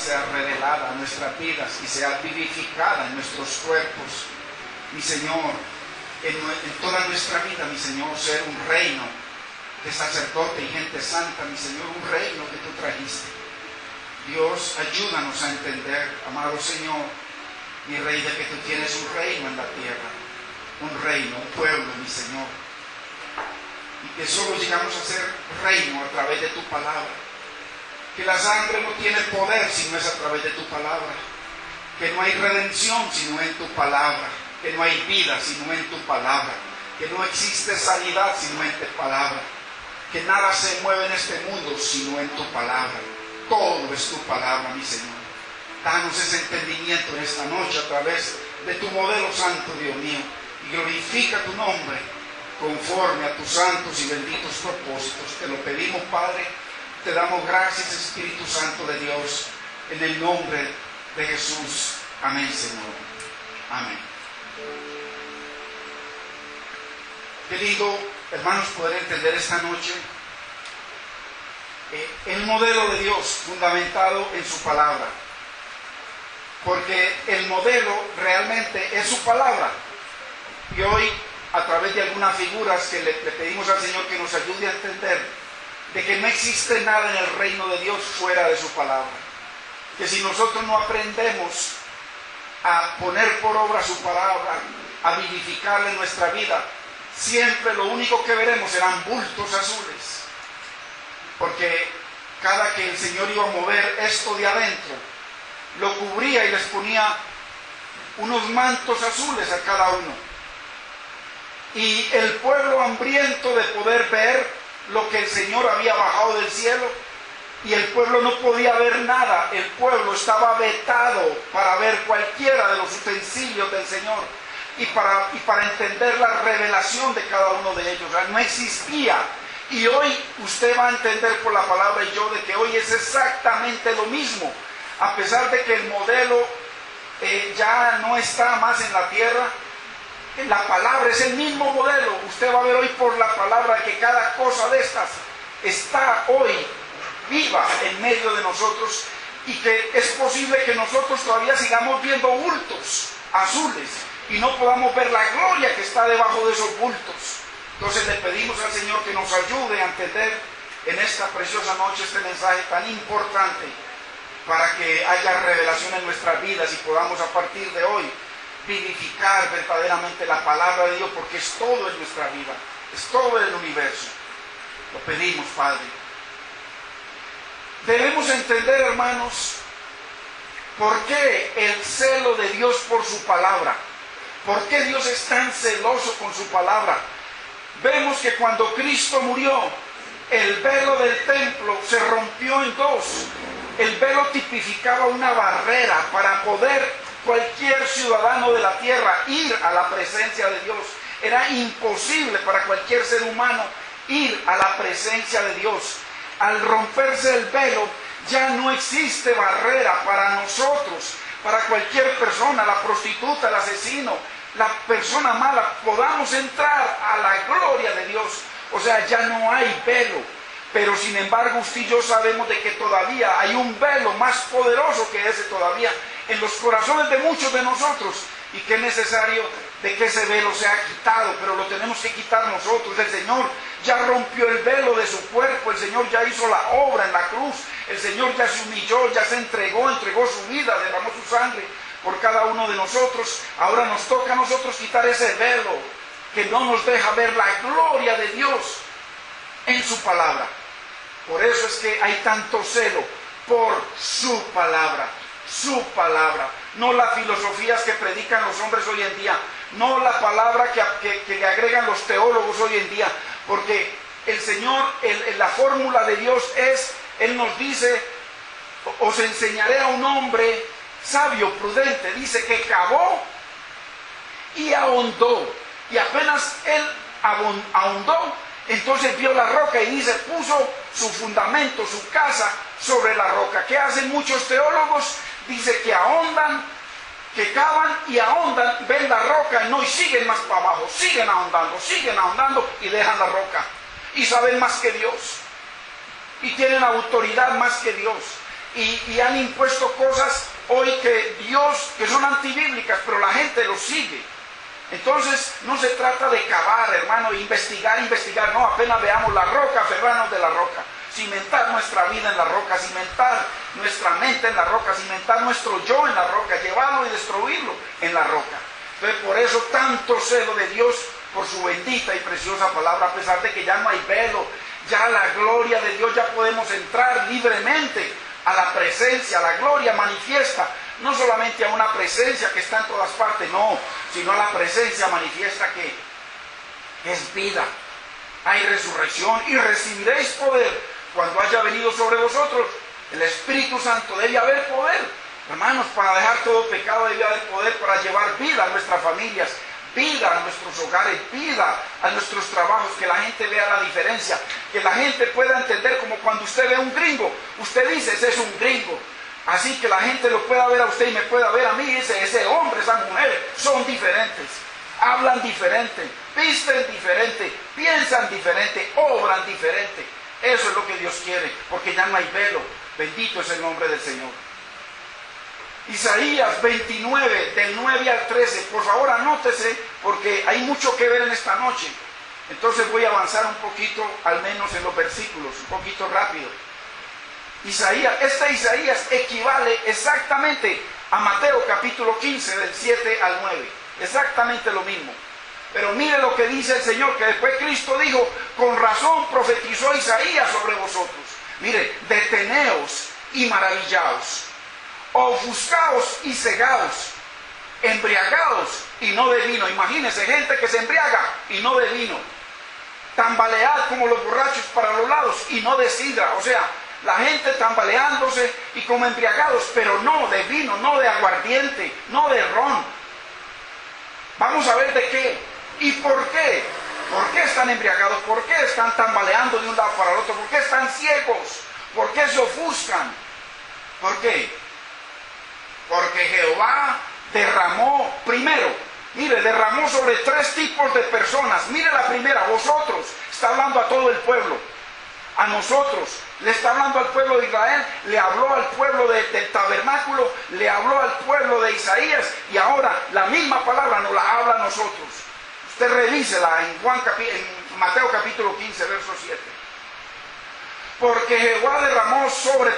sea revelada a nuestras vidas y sea vivificada en nuestros cuerpos. Mi Señor, en toda nuestra vida, mi Señor, ser un reino de sacerdote y gente santa, mi Señor, un reino que tú trajiste. Dios, ayúdanos a entender, amado Señor, mi Rey, de que tú tienes un reino en la tierra, un reino, un pueblo, mi Señor, y que solo llegamos a ser reino a través de tu palabra, que la sangre no tiene poder si no es a través de tu palabra, que no hay redención sino en tu palabra, que no hay vida sino en tu palabra, que no existe sanidad sino en tu palabra, que nada se mueve en este mundo sino en tu palabra. Todo es tu palabra, mi Señor. Danos ese entendimiento en esta noche a través de tu modelo santo, Dios mío, y glorifica tu nombre conforme a tus santos y benditos propósitos. Te lo pedimos, Padre, te damos gracias, Espíritu Santo de Dios, en el nombre de Jesús. Amén, Señor. Amén. Qué lindo, hermanos, poder entender esta noche el modelo de Dios fundamentado en su palabra, porque el modelo realmente es su palabra. Y hoy, a través de algunas figuras que le pedimos al Señor que nos ayude a entender de que no existe nada en el reino de Dios fuera de su palabra, que si nosotros no aprendemos a poner por obra su palabra, a vivificarla en nuestra vida, siempre lo único que veremos serán bultos azules, porque cada que el Señor iba a mover esto de adentro, lo cubría y les ponía unos mantos azules a cada uno, y el pueblo hambriento de poder ver lo que el Señor había bajado del cielo, y el pueblo no podía ver nada, el pueblo estaba vetado para ver cualquiera de los utensilios del Señor, y para entender la revelación de cada uno de ellos. O sea, no existía. Y hoy usted va a entender por la palabra y yo de que hoy es exactamente lo mismo, a pesar de que el modelo ya no está más en la tierra. La palabra es el mismo modelo. Usted va a ver hoy por la palabra que cada cosa de estas está hoy viva en medio de nosotros, y que es posible que nosotros todavía sigamos viendo bultos azules y no podamos ver la gloria que está debajo de esos bultos. Entonces le pedimos al Señor que nos ayude a entender en esta preciosa noche este mensaje tan importante, para que haya revelación en nuestras vidas y podamos a partir de hoy vivificar verdaderamente la palabra de Dios, porque es todo en nuestra vida, es todo el universo. Lo pedimos, Padre. Debemos entender, hermanos, por qué el celo de Dios por su palabra, por qué Dios es tan celoso con su palabra. Vemos que cuando Cristo murió, el velo del templo se rompió en dos. El velo tipificaba una barrera para poder cualquier ciudadano de la tierra ir a la presencia de Dios. Era imposible para cualquier ser humano ir a la presencia de Dios. Al romperse el velo, ya no existe barrera para nosotros, para cualquier persona, la prostituta, el asesino, la persona mala, podamos entrar a la gloria de Dios. O sea, ya no hay velo. Pero sin embargo, usted y yo sabemos de que todavía hay un velo más poderoso que ese todavía en los corazones de muchos de nosotros, y que es necesario de que ese velo sea quitado, pero lo tenemos que quitar nosotros. El Señor ya rompió el velo de su cuerpo, el Señor ya hizo la obra en la cruz, el Señor ya se humilló, ya se entregó su vida, derramó su sangre por cada uno de nosotros. Ahora nos toca a nosotros quitar ese velo que no nos deja ver la gloria de Dios en su palabra. Por eso es que hay tanto celo por su palabra, no las filosofías que predican los hombres hoy en día, no la palabra que le agregan los teólogos hoy en día, porque el Señor, la fórmula de Dios es, Él nos dice: os enseñaré a un hombre sabio, prudente. Dice que cavó y ahondó, y apenas Él ahondó, entonces vio la roca y dice, puso su fundamento, su casa sobre la roca. ¿Qué hacen muchos teólogos? Dice que ahondan, que cavan y ahondan, ven la roca y siguen más para abajo, siguen ahondando y dejan la roca. Y saben más que Dios, y tienen autoridad más que Dios, y han impuesto cosas hoy que son antibíblicas, pero la gente los sigue. Entonces no se trata de cavar, hermano, investigar, no, apenas veamos la roca, aferrarnos de la roca, cimentar nuestra vida en la roca, cimentar nuestra mente en la roca, cimentar nuestro yo en la roca, llevarlo y destruirlo en la roca. Entonces por eso tanto celo de Dios por su bendita y preciosa palabra, a pesar de que ya no hay velo, ya la gloria de Dios, ya podemos entrar libremente a la presencia, a la gloria manifiesta, no solamente a una presencia que está en todas partes, no, sino a la presencia manifiesta que es vida. Hay resurrección y recibiréis poder cuando haya venido sobre vosotros el Espíritu Santo. Debe haber poder, hermanos, para dejar todo pecado, debe haber poder para llevar vida a nuestras familias, vida a nuestros hogares, vida a nuestros trabajos, que la gente vea la diferencia, que la gente pueda entender, como cuando usted ve a un gringo, usted dice, ese es un gringo. Así que la gente lo pueda ver a usted y me pueda ver a mí, ese hombre, esa mujer, son diferentes, hablan diferente, visten diferente, piensan diferente, obran diferente. Eso es lo que Dios quiere, porque ya no hay velo. Bendito es el nombre del Señor. Isaías 29, del 9 al 13, por favor anótese, porque hay mucho que ver en esta noche. Entonces voy a avanzar un poquito, al menos en los versículos, un poquito rápido. Isaías equivale exactamente a Mateo capítulo 15, del 7 al 9. Exactamente lo mismo. Pero mire lo que dice el Señor, que después Cristo dijo, con razón profetizó Isaías sobre vosotros. Mire, deteneos y maravillaos, ofuscaos y cegaos, embriagados y no de vino. Imagínense, gente que se embriaga y no de vino. Tambalead como los borrachos para los lados y no de sidra. O sea, la gente tambaleándose y como embriagados, pero no de vino, no de aguardiente, no de ron. Vamos a ver de qué y por qué. ¿Por qué están embriagados? ¿Por qué están tambaleando de un lado para el otro? ¿Por qué están ciegos? ¿Por qué se ofuscan? ¿Por qué? Porque Jehová derramó, primero, mire, derramó sobre 3 tipos de personas. Mire la primera, vosotros, está hablando a todo el pueblo, a nosotros, le está hablando al pueblo de Israel, le habló al pueblo del tabernáculo, le habló al pueblo de Isaías, y ahora la misma palabra nos la habla a nosotros. Usted revísela en Mateo capítulo 15, verso 7. Porque Jehová derramó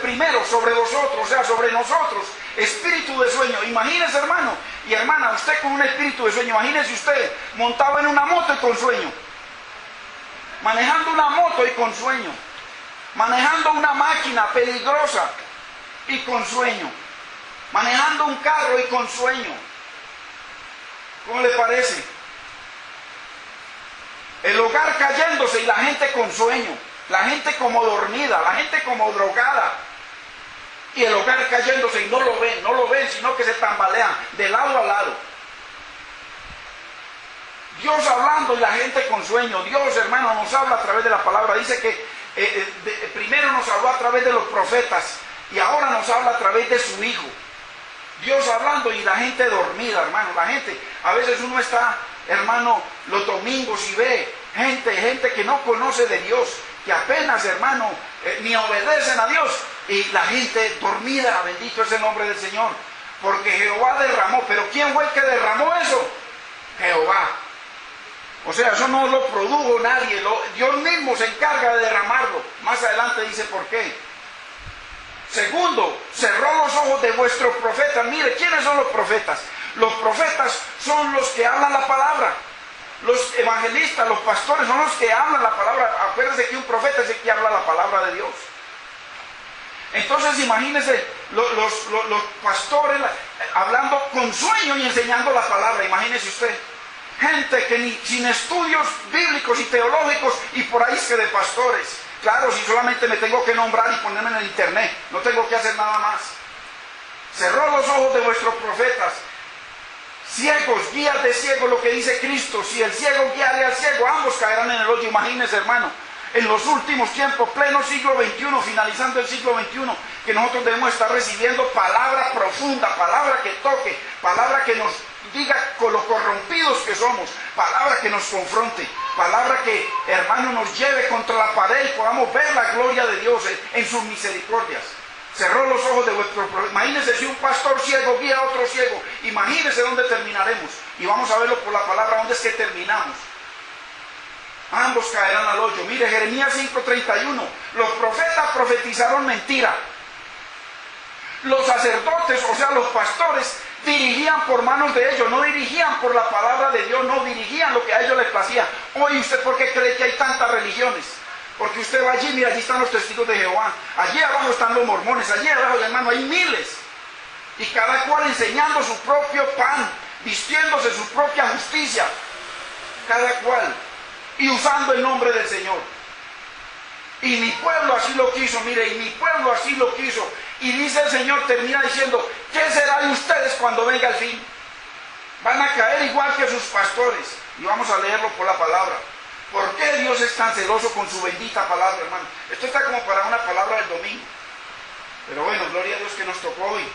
primero sobre vosotros, o sea, sobre nosotros, espíritu de sueño. Imagínese, hermano y hermana, usted con un espíritu de sueño. Imagínese usted montado en una moto y con sueño, manejando una moto y con sueño, manejando una máquina peligrosa y con sueño, manejando un carro y con sueño. ¿Cómo le parece? El hogar cayéndose y la gente con sueño, la gente como dormida, la gente como drogada, y el hogar cayéndose y no lo ven, sino que se tambalean de lado a lado. Dios hablando y la gente con sueño. Dios, hermano, nos habla a través de la palabra. Dice que primero nos habló a través de los profetas y ahora nos habla a través de su Hijo. Dios hablando y la gente dormida, hermano. La gente, a veces uno está, hermano, los domingos y ve gente que no conoce de Dios, que apenas, hermano, ni obedecen a Dios, y la gente dormida. Bendito es el nombre del Señor, porque Jehová derramó. Pero ¿quién fue el que derramó eso? Jehová. O sea, eso no lo produjo nadie, Dios mismo se encarga de derramarlo. Más adelante dice por qué. Segundo, cerró los ojos de vuestros profetas. Mire, ¿quiénes son los profetas? Los profetas son los que hablan la palabra. Los evangelistas, los pastores son los que hablan la palabra. Acuérdense que un profeta es el que habla la palabra de Dios. Entonces imagínense los pastores hablando con sueño y enseñando la palabra. Imagínese usted. Gente que sin estudios bíblicos y teológicos, y por ahí es que de pastores. Claro, si solamente me tengo que nombrar y ponerme en el internet, no tengo que hacer nada más. Cerró los ojos de vuestros profetas. Ciegos, guías de ciegos, lo que dice Cristo. Si el ciego guiare al ciego, ambos caerán en el hoyo. Imagínense, hermano, en los últimos tiempos, pleno siglo XXI, finalizando el siglo XXI, que nosotros debemos estar recibiendo palabra profunda, palabra que toque, palabra que nos diga con lo corrompidos que somos, palabra que nos confronte, palabra que, hermano, nos lleve contra la pared y podamos ver la gloria de Dios en sus misericordias. Cerró los ojos de vuestro profeta. Imagínense si un pastor ciego guía a otro ciego. Imagínense dónde terminaremos. Y vamos a verlo por la palabra, dónde es que terminamos. Ambos caerán al hoyo. Mire, Jeremías 5:31. Los profetas profetizaron mentira. Los sacerdotes, o sea, los pastores, dirigían por manos de ellos, no dirigían por la palabra de Dios, no dirigían lo que a ellos les placía. Hoy, ¿usted por qué cree que hay tantas religiones? Porque usted va allí, mira, allí están los testigos de Jehová, allí abajo están los mormones, allí abajo, hermano, hay miles. Y cada cual enseñando su propio pan, vistiéndose su propia justicia, cada cual, y usando el nombre del Señor. Y mi pueblo así lo quiso, mire, y mi pueblo así lo quiso. Y dice el Señor, termina diciendo, ¿qué será de ustedes cuando venga el fin? Van a caer igual que sus pastores. Y vamos a leerlo por la palabra. ¿Por qué Dios es tan celoso con su bendita palabra, hermano? Esto está como para una palabra del domingo. Pero bueno, gloria a Dios que nos tocó hoy.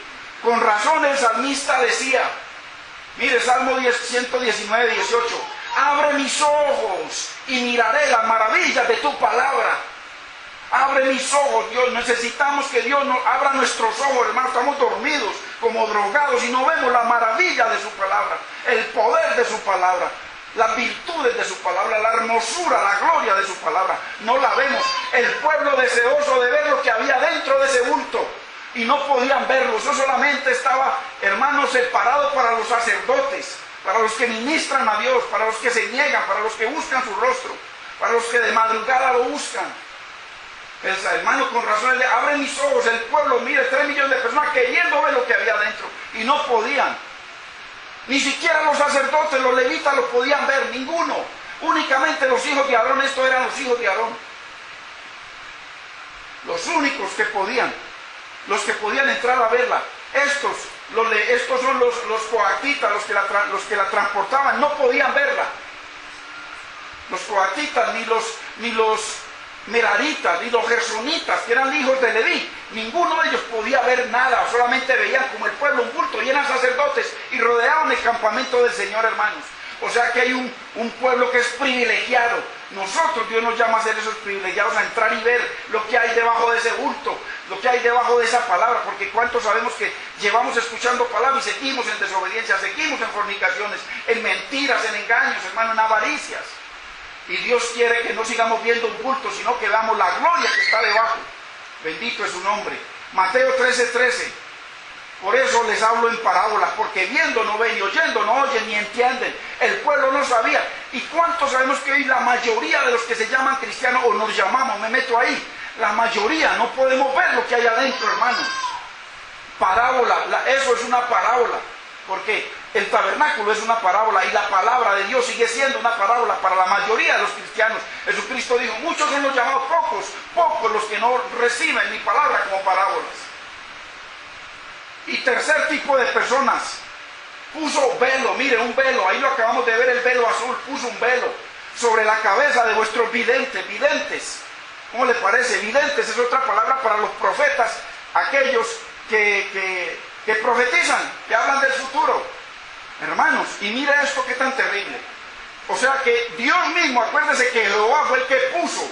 Con razón el salmista decía, mire, Salmo 119, 18, abre mis ojos y miraré las maravillas de tu palabra. Abre mis ojos, Dios. Necesitamos que Dios nos abra nuestros ojos, hermano. Estamos dormidos, como drogados, y no vemos la maravilla de su palabra, el poder de su palabra, las virtudes de su palabra, la hermosura, la gloria de su palabra. No la vemos. El pueblo deseoso de ver lo que había dentro de ese bulto, y no podían verlo. Eso solamente estaba, hermano, separado para los sacerdotes, para los que ministran a Dios, para los que se niegan, para los que buscan su rostro, para los que de madrugada lo buscan. El hermano, con razón, le abre mis ojos. El pueblo, mire, 3 millones de personas queriendo ver lo que había dentro, y no podían. Ni siquiera los sacerdotes, los levitas lo podían ver, ninguno. Únicamente los hijos de Aarón, estos eran los hijos de Aarón. Los únicos que podían, los que podían entrar a verla. Estos son los coatitas, los que la transportaban, no podían verla. Los coatitas, ni los meraritas, ni los gersonitas, que eran hijos de Leví, ninguno de ellos podía ver nada, solamente veían como el pueblo un bulto, y eran sacerdotes, y rodeaban el campamento del Señor, hermanos. O sea que hay un pueblo que es privilegiado. Nosotros, Dios nos llama a ser esos privilegiados, a entrar y ver lo que hay debajo de ese bulto, lo que hay debajo de esa palabra, porque cuántos sabemos que llevamos escuchando palabras y seguimos en desobediencia, seguimos en fornicaciones, en mentiras, en engaños, hermano, en avaricias. Y Dios quiere que no sigamos viendo un bulto, sino que veamos la gloria que está debajo. Bendito es su nombre. Mateo 13:13. Por eso les hablo en parábolas, porque viendo no ven, y oyendo no oyen, ni entienden. El pueblo no sabía. ¿Y cuántos sabemos que hoy la mayoría de los que se llaman cristianos, o nos llamamos, me meto ahí, la mayoría no podemos ver lo que hay adentro, hermanos? Parábola, eso es una parábola. Porque el tabernáculo es una parábola, y la palabra de Dios sigue siendo una parábola para la mayoría de los cristianos. Jesucristo dijo, muchos son los llamados, pocos los que no reciben mi palabra como parábolas. Y tercer tipo de personas, puso velo, mire, un velo, ahí lo acabamos de ver, el velo azul, puso un velo sobre la cabeza de vuestros videntes. ¿Cómo le parece? Videntes es otra palabra para los profetas, aquellos que profetizan, que hablan del futuro. Hermanos, y mira esto que tan terrible. O sea que Dios mismo, acuérdese que Jehová fue el que puso,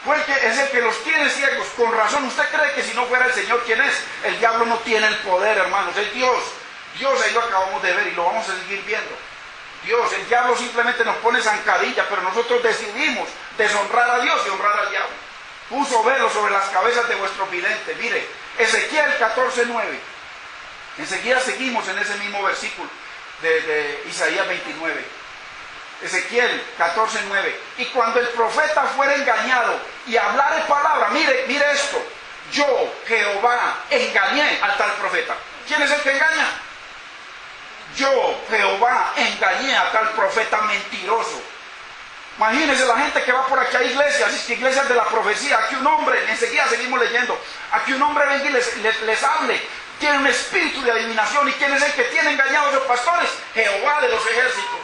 es el que los tiene ciegos. Con razón, ¿usted cree que si no fuera el Señor, quién es? El diablo no tiene el poder, hermanos, es Dios. Dios, ahí lo acabamos de ver y lo vamos a seguir viendo. Dios, el diablo simplemente nos pone zancadilla, pero nosotros decidimos deshonrar a Dios y honrar al diablo. Puso velo sobre las cabezas de vuestros videntes. Mire, Ezequiel 14:9. Enseguida seguimos en ese mismo versículo de Isaías 29. Ezequiel 14:9. Y cuando el profeta fuera engañado y hablare palabra, mire esto, yo, Jehová, engañé al tal profeta. ¿Quién es el que engaña? Yo, Jehová, engañé a tal profeta mentiroso. Imagínense la gente que va por aquí a iglesias, iglesias de la profecía. Aquí un hombre, enseguida seguimos leyendo, aquí un hombre venga y les hable. Tiene un espíritu de adivinación. ¿Y quién es el que tiene engañados a los pastores? Jehová de los ejércitos.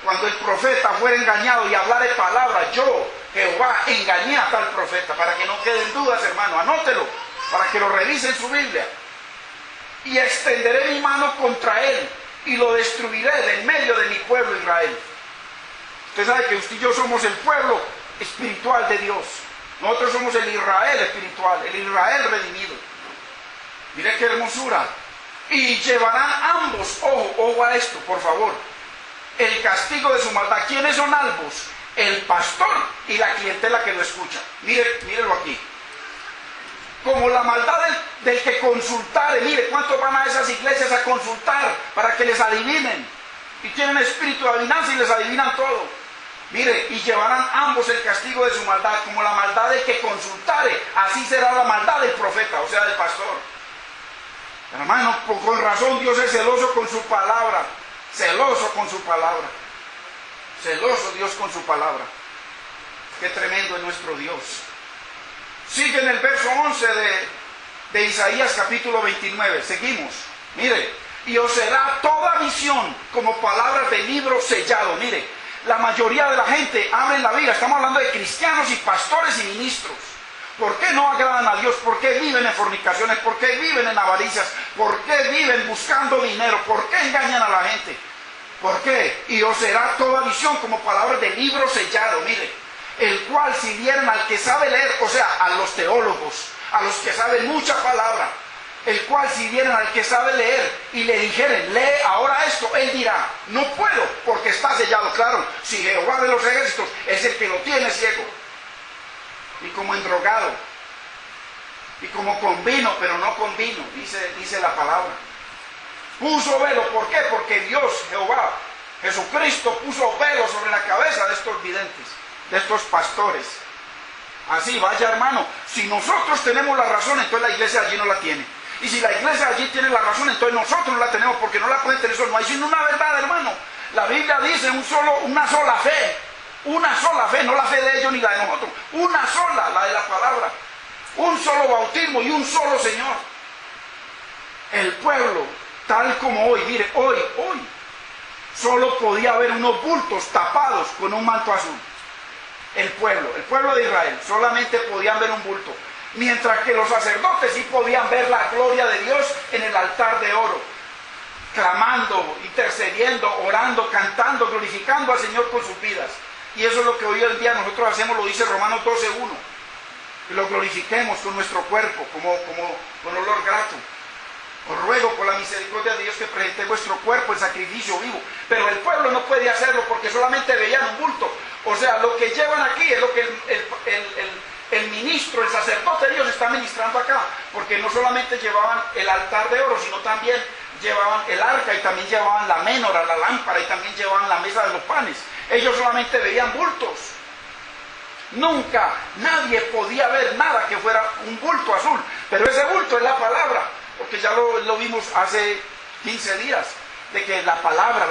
Cuando el profeta fuera engañado y hablare palabra, yo, Jehová, engañé a tal profeta. Para que no queden dudas, hermano, anótelo, para que lo revise en su Biblia. Y extenderé mi mano contra él y lo destruiré de en medio de mi pueblo Israel. Usted sabe que usted y yo somos el pueblo espiritual de Dios. Nosotros somos el Israel espiritual, el Israel redimido. Mire qué hermosura. Y llevarán ambos, ojo a esto, por favor, el castigo de su maldad. ¿Quiénes son ambos? El pastor y la clientela que lo escucha. Mírelo aquí. Como la maldad del que consultare. Mire cuántos van a esas iglesias a consultar para que les adivinen. Y tienen espíritu de adivinanza y les adivinan todo. Mire, y llevarán ambos el castigo de su maldad, como la maldad del que consultare. Así será la maldad del profeta, o sea, del pastor. Hermano, con razón Dios es celoso con su palabra. Celoso con su palabra. Celoso Dios con su palabra. Qué tremendo es nuestro Dios. Sigue en el verso 11 de Isaías capítulo 29. Seguimos. Mire. Y os será toda visión como palabras de libro sellado. Mire, la mayoría de la gente abre la Biblia. Estamos hablando de cristianos y pastores y ministros. ¿Por qué no agradan a Dios? ¿Por qué viven en fornicaciones? ¿Por qué viven en avaricias? ¿Por qué viven buscando dinero? ¿Por qué engañan a la gente? ¿Por qué? Y os será toda visión como palabras de libro sellado. Mire, el cual si dieran al que sabe leer, o sea, a los teólogos, a los que saben mucha palabra, el cual si dieran al que sabe leer y le dijeren, lee ahora esto, él dirá, no puedo porque está sellado. Claro, si Jehová de los ejércitos es el que lo tiene ciego y como endrogado y como con vino, pero no con vino, dice la palabra. Puso velo, ¿por qué? Porque Dios, Jehová, Jesucristo puso velo sobre la cabeza de estos videntes, de estos pastores. Así, vaya hermano, si nosotros tenemos la razón, entonces la iglesia allí no la tiene. Y si la iglesia allí tiene la razón, entonces nosotros no la tenemos, porque no la pueden tener solo. No hay sino una verdad, hermano. La Biblia dice una sola fe. Una sola fe, no la fe de ellos ni la de nosotros. Una sola, la de la palabra. Un solo bautismo y un solo Señor. El pueblo, tal como hoy, mire, hoy, solo podía haber unos bultos tapados con un manto azul. El pueblo de Israel, solamente podían ver un bulto. Mientras que los sacerdotes sí podían ver la gloria de Dios en el altar de oro, clamando, intercediendo, orando, cantando, glorificando al Señor con sus vidas. Y eso es lo que hoy en día nosotros hacemos, lo dice Romanos 12:1, que lo glorifiquemos con nuestro cuerpo, con olor grato. Os ruego por la misericordia de Dios que presentéis vuestro cuerpo en sacrificio vivo. Pero el pueblo no puede hacerlo porque solamente veían un bulto. O sea, lo que llevan aquí es lo que el ministro, el sacerdote de Dios está ministrando acá. Porque no solamente llevaban el altar de oro, sino también llevaban el arca y también llevaban la ménora, la lámpara y también llevaban la mesa de los panes. Ellos solamente veían bultos. Nunca nadie podía ver nada que fuera un bulto azul. Pero ese bulto es la palabra. Porque ya lo vimos hace 15 días, de que la palabra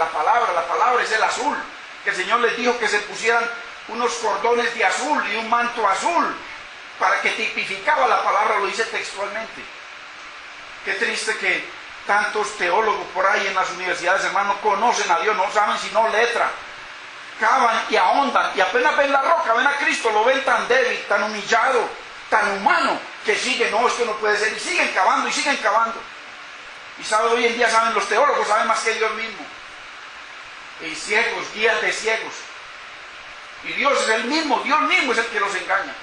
es el azul. Que el Señor les dijo que se pusieran unos cordones de azul y un manto azul, para que tipificaba la palabra, lo dice textualmente. Qué triste que tantos teólogos por ahí en las universidades, hermanos, conocen a Dios, no saben sino letra. Cavan y ahondan, y apenas ven la roca, ven a Cristo, lo ven tan débil, tan humillado, tan humano, que siguen, no, esto no puede ser, y siguen cavando, y siguen cavando. Y sabe, hoy en día saben los teólogos, saben más que Dios mismo. Y ciegos, guías de ciegos. Y Dios es el mismo, Dios mismo es el que los engaña.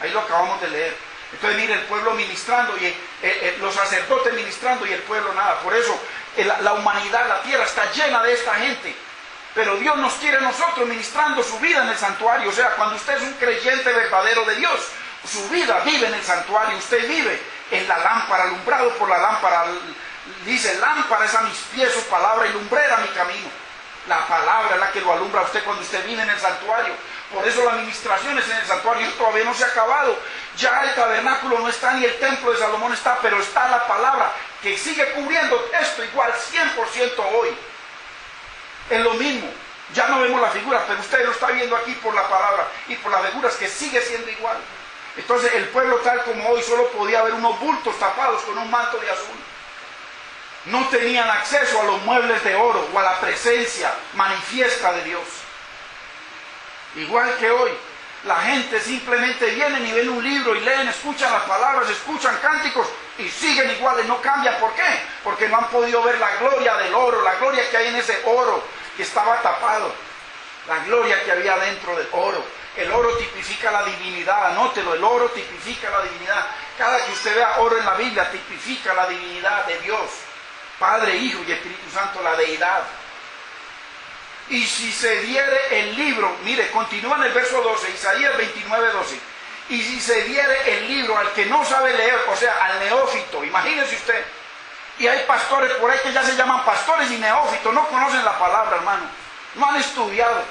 Ahí lo acabamos de leer. Entonces mire, el pueblo ministrando, y los sacerdotes ministrando, y el pueblo nada. Por eso la humanidad, la tierra está llena de esta gente. Pero Dios nos quiere a nosotros ministrando su vida en el santuario. O sea, cuando usted es un creyente verdadero de Dios, su vida vive en el santuario, usted vive en la lámpara, alumbrado por la lámpara. Dice, lámpara es a mis pies su palabra y lumbrera mi camino. La palabra es la que lo alumbra a usted cuando usted vive en el santuario. Por eso la administración es en el santuario, todavía no se ha acabado. Ya el tabernáculo no está, ni el templo de Salomón está, pero está la palabra que sigue cubriendo esto igual 100% hoy. Es lo mismo. Ya no vemos la figura, pero usted lo está viendo aquí por la palabra y por las figuras, que sigue siendo igual. Entonces el pueblo tal como hoy solo podía ver unos bultos tapados con un manto de azul. No tenían acceso a los muebles de oro o a la presencia manifiesta de Dios. Igual que hoy, la gente simplemente vienen y ven un libro y leen, escuchan las palabras, escuchan cánticos y siguen iguales, no cambian. ¿Por qué? Porque no han podido ver la gloria del oro, la gloria que hay en ese oro que estaba tapado, la gloria que había dentro del oro, El oro tipifica la divinidad, anótelo, el oro tipifica la divinidad. Cada que usted vea oro en la Biblia tipifica la divinidad de Dios, Padre, Hijo y Espíritu Santo, la deidad. Y si se diere el libro, mire, continúa en el verso 12, Isaías 29, 12. Y si se diere el libro al que no sabe leer, o sea, al neófito, imagínese usted. Y hay pastores por ahí que ya se llaman pastores y neófitos, no conocen la palabra, hermano, no han estudiado,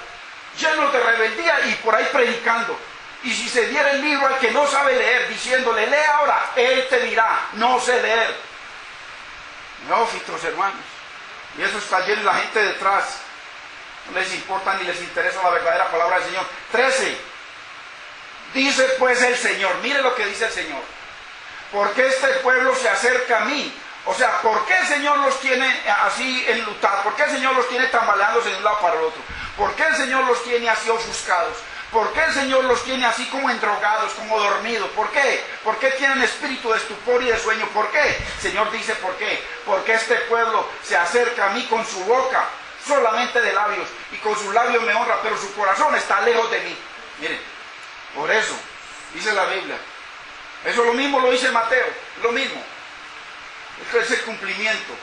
llenos de rebeldía y por ahí predicando. Y si se diera el libro al que no sabe leer, diciéndole, lee ahora, él te dirá, no sé leer. Neófitos, hermanos. Y eso está lleno de la gente detrás. No les importa ni les interesa la verdadera palabra del Señor. 13. Dice pues el Señor, mire lo que dice el Señor. ¿Por qué este pueblo se acerca a mí? O sea, ¿por qué el Señor los tiene así enlutados? ¿Por qué el Señor los tiene tambaleándose de un lado para el otro? ¿Por qué el Señor los tiene así ofuscados? ¿Por qué el Señor los tiene así como endrogados, como dormidos? ¿Por qué? ¿Por qué tienen espíritu de estupor y de sueño? ¿Por qué? El Señor dice, ¿por qué? Porque este pueblo se acerca a mí con su boca, solamente de labios, y con sus labios me honra, pero su corazón está lejos de mí. Miren, por eso, dice la Biblia. Eso lo mismo lo dice Mateo, lo mismo. Esto es el cumplimiento.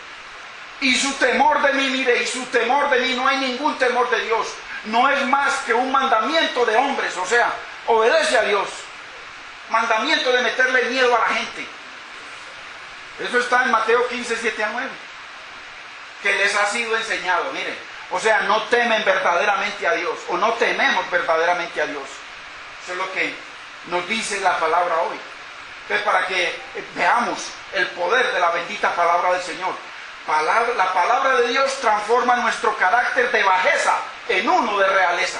Y su temor de mí, mire, y su temor de mí, no hay ningún temor de Dios. No es más que un mandamiento de hombres, o sea, obedece a Dios. Mandamiento de meterle miedo a la gente. Eso está en Mateo 15, 7 a 9. Que les ha sido enseñado, miren. O sea, no temen verdaderamente a Dios, o no tememos verdaderamente a Dios. Eso es lo que nos dice la palabra hoy. Entonces, para que veamos el poder de la bendita palabra del Señor. La palabra de Dios transforma nuestro carácter de bajeza en uno de realeza.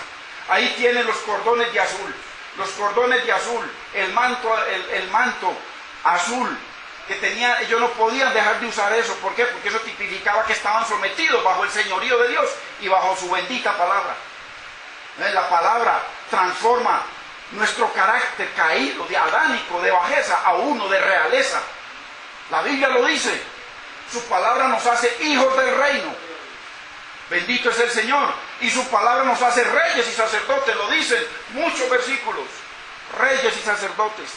Ahí tienen los cordones de azul. Los cordones de azul, el manto azul que tenía, ellos no podían dejar de usar eso. ¿Por qué? Porque eso tipificaba que estaban sometidos bajo el señorío de Dios y bajo su bendita palabra. La palabra transforma nuestro carácter caído, de adánico, de bajeza, a uno de realeza. La Biblia lo dice. Su palabra nos hace hijos del reino. Bendito es el Señor. Y su palabra nos hace reyes y sacerdotes. Lo dicen muchos versículos. Reyes y sacerdotes.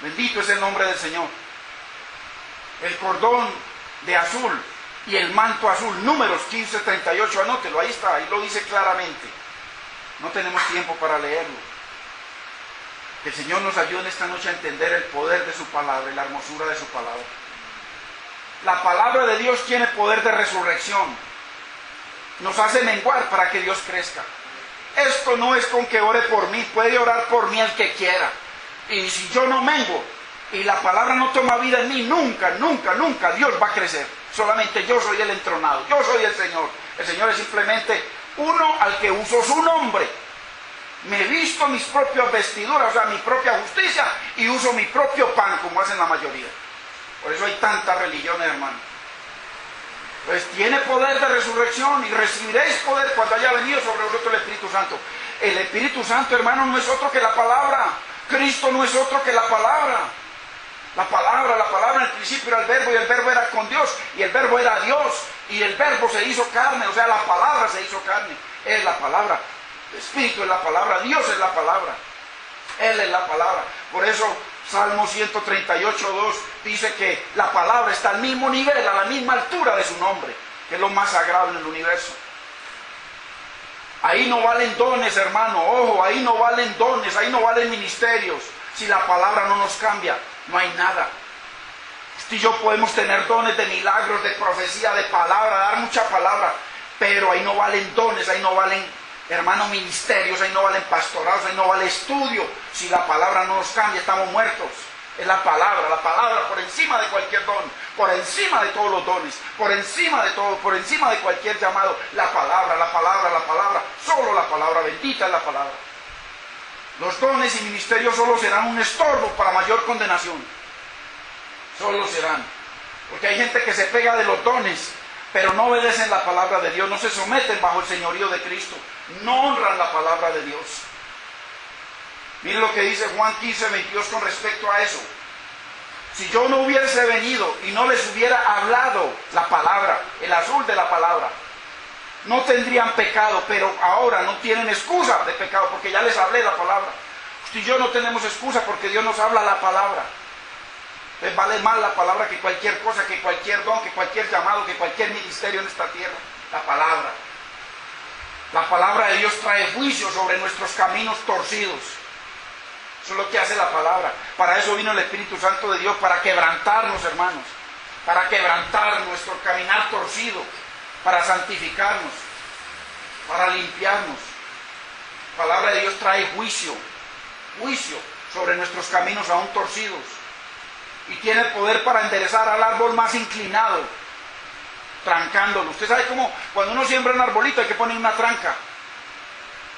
Bendito es el nombre del Señor. El cordón de azul y el manto azul. Números 15, 38. Anótelo, ahí está, ahí lo dice claramente. No tenemos tiempo para leerlo. Que el Señor nos ayude en esta noche a entender el poder de su palabra y la hermosura de su palabra. La palabra de Dios tiene poder de resurrección. Nos hace menguar para que Dios crezca. Esto no es con que ore por mí. Puede orar por mí el que quiera. Y si yo no mengo y la palabra no toma vida en mí, nunca, nunca, nunca Dios va a crecer. Solamente yo soy el entronado. Yo soy el Señor. El Señor es simplemente uno al que uso su nombre. Me visto mis propias vestiduras, o sea, mi propia justicia, y uso mi propio pan, como hacen la mayoría. Por eso hay tantas religiones, hermano. Pues tiene poder de resurrección y recibiréis poder cuando haya venido sobre vosotros el Espíritu Santo. El Espíritu Santo, hermano, no es otro que la palabra. Cristo no es otro que la palabra. La palabra, en el principio era el verbo y el verbo era con Dios y el verbo era Dios y el verbo se hizo carne, o sea, la palabra se hizo carne. Es la palabra. El Espíritu es la palabra, Dios es la palabra. Él es la palabra. Por eso Salmo 138, 2 dice que la palabra está al mismo nivel, a la misma altura de su nombre, que es lo más sagrado en el universo. Ahí no valen dones, hermano, ojo, ahí no valen dones, ahí no valen ministerios. Si la palabra no nos cambia, no hay nada. Usted y yo podemos tener dones de milagros, de profecía, de palabra, dar mucha palabra, pero ahí no valen dones, ahí no valen, hermanos, ministerios, ahí no valen pastorados, ahí no vale estudio. Si la palabra no nos cambia, estamos muertos. Es la palabra por encima de cualquier don, por encima de todos los dones, por encima de todo, por encima de cualquier llamado. La palabra, solo la palabra, bendita es la palabra. Los dones y ministerios solo serán un estorbo para mayor condenación. Solo serán. Porque hay gente que se pega de los dones, pero no obedecen la palabra de Dios, no se someten bajo el señorío de Cristo, no honran la palabra de Dios. Miren lo que dice Juan 15, 22 con respecto a eso. Si yo no hubiese venido y no les hubiera hablado la palabra, el azul de la palabra, no tendrían pecado, pero ahora no tienen excusa de pecado, porque ya les hablé la palabra. Usted y yo no tenemos excusa porque Dios nos habla la palabra. Entonces vale más la palabra que cualquier cosa, que cualquier don, que cualquier llamado, que cualquier ministerio en esta tierra. La palabra. La palabra de Dios trae juicio sobre nuestros caminos torcidos. Eso es lo que hace la palabra. Para eso vino el Espíritu Santo de Dios, para quebrantarnos, hermanos. Para quebrantar nuestro caminar torcido, para santificarnos, para limpiarnos. La palabra de Dios trae juicio sobre nuestros caminos aún torcidos. Y tiene el poder para enderezar al árbol más inclinado, trancándolo. Usted sabe cómo cuando uno siembra un arbolito hay que poner una tranca,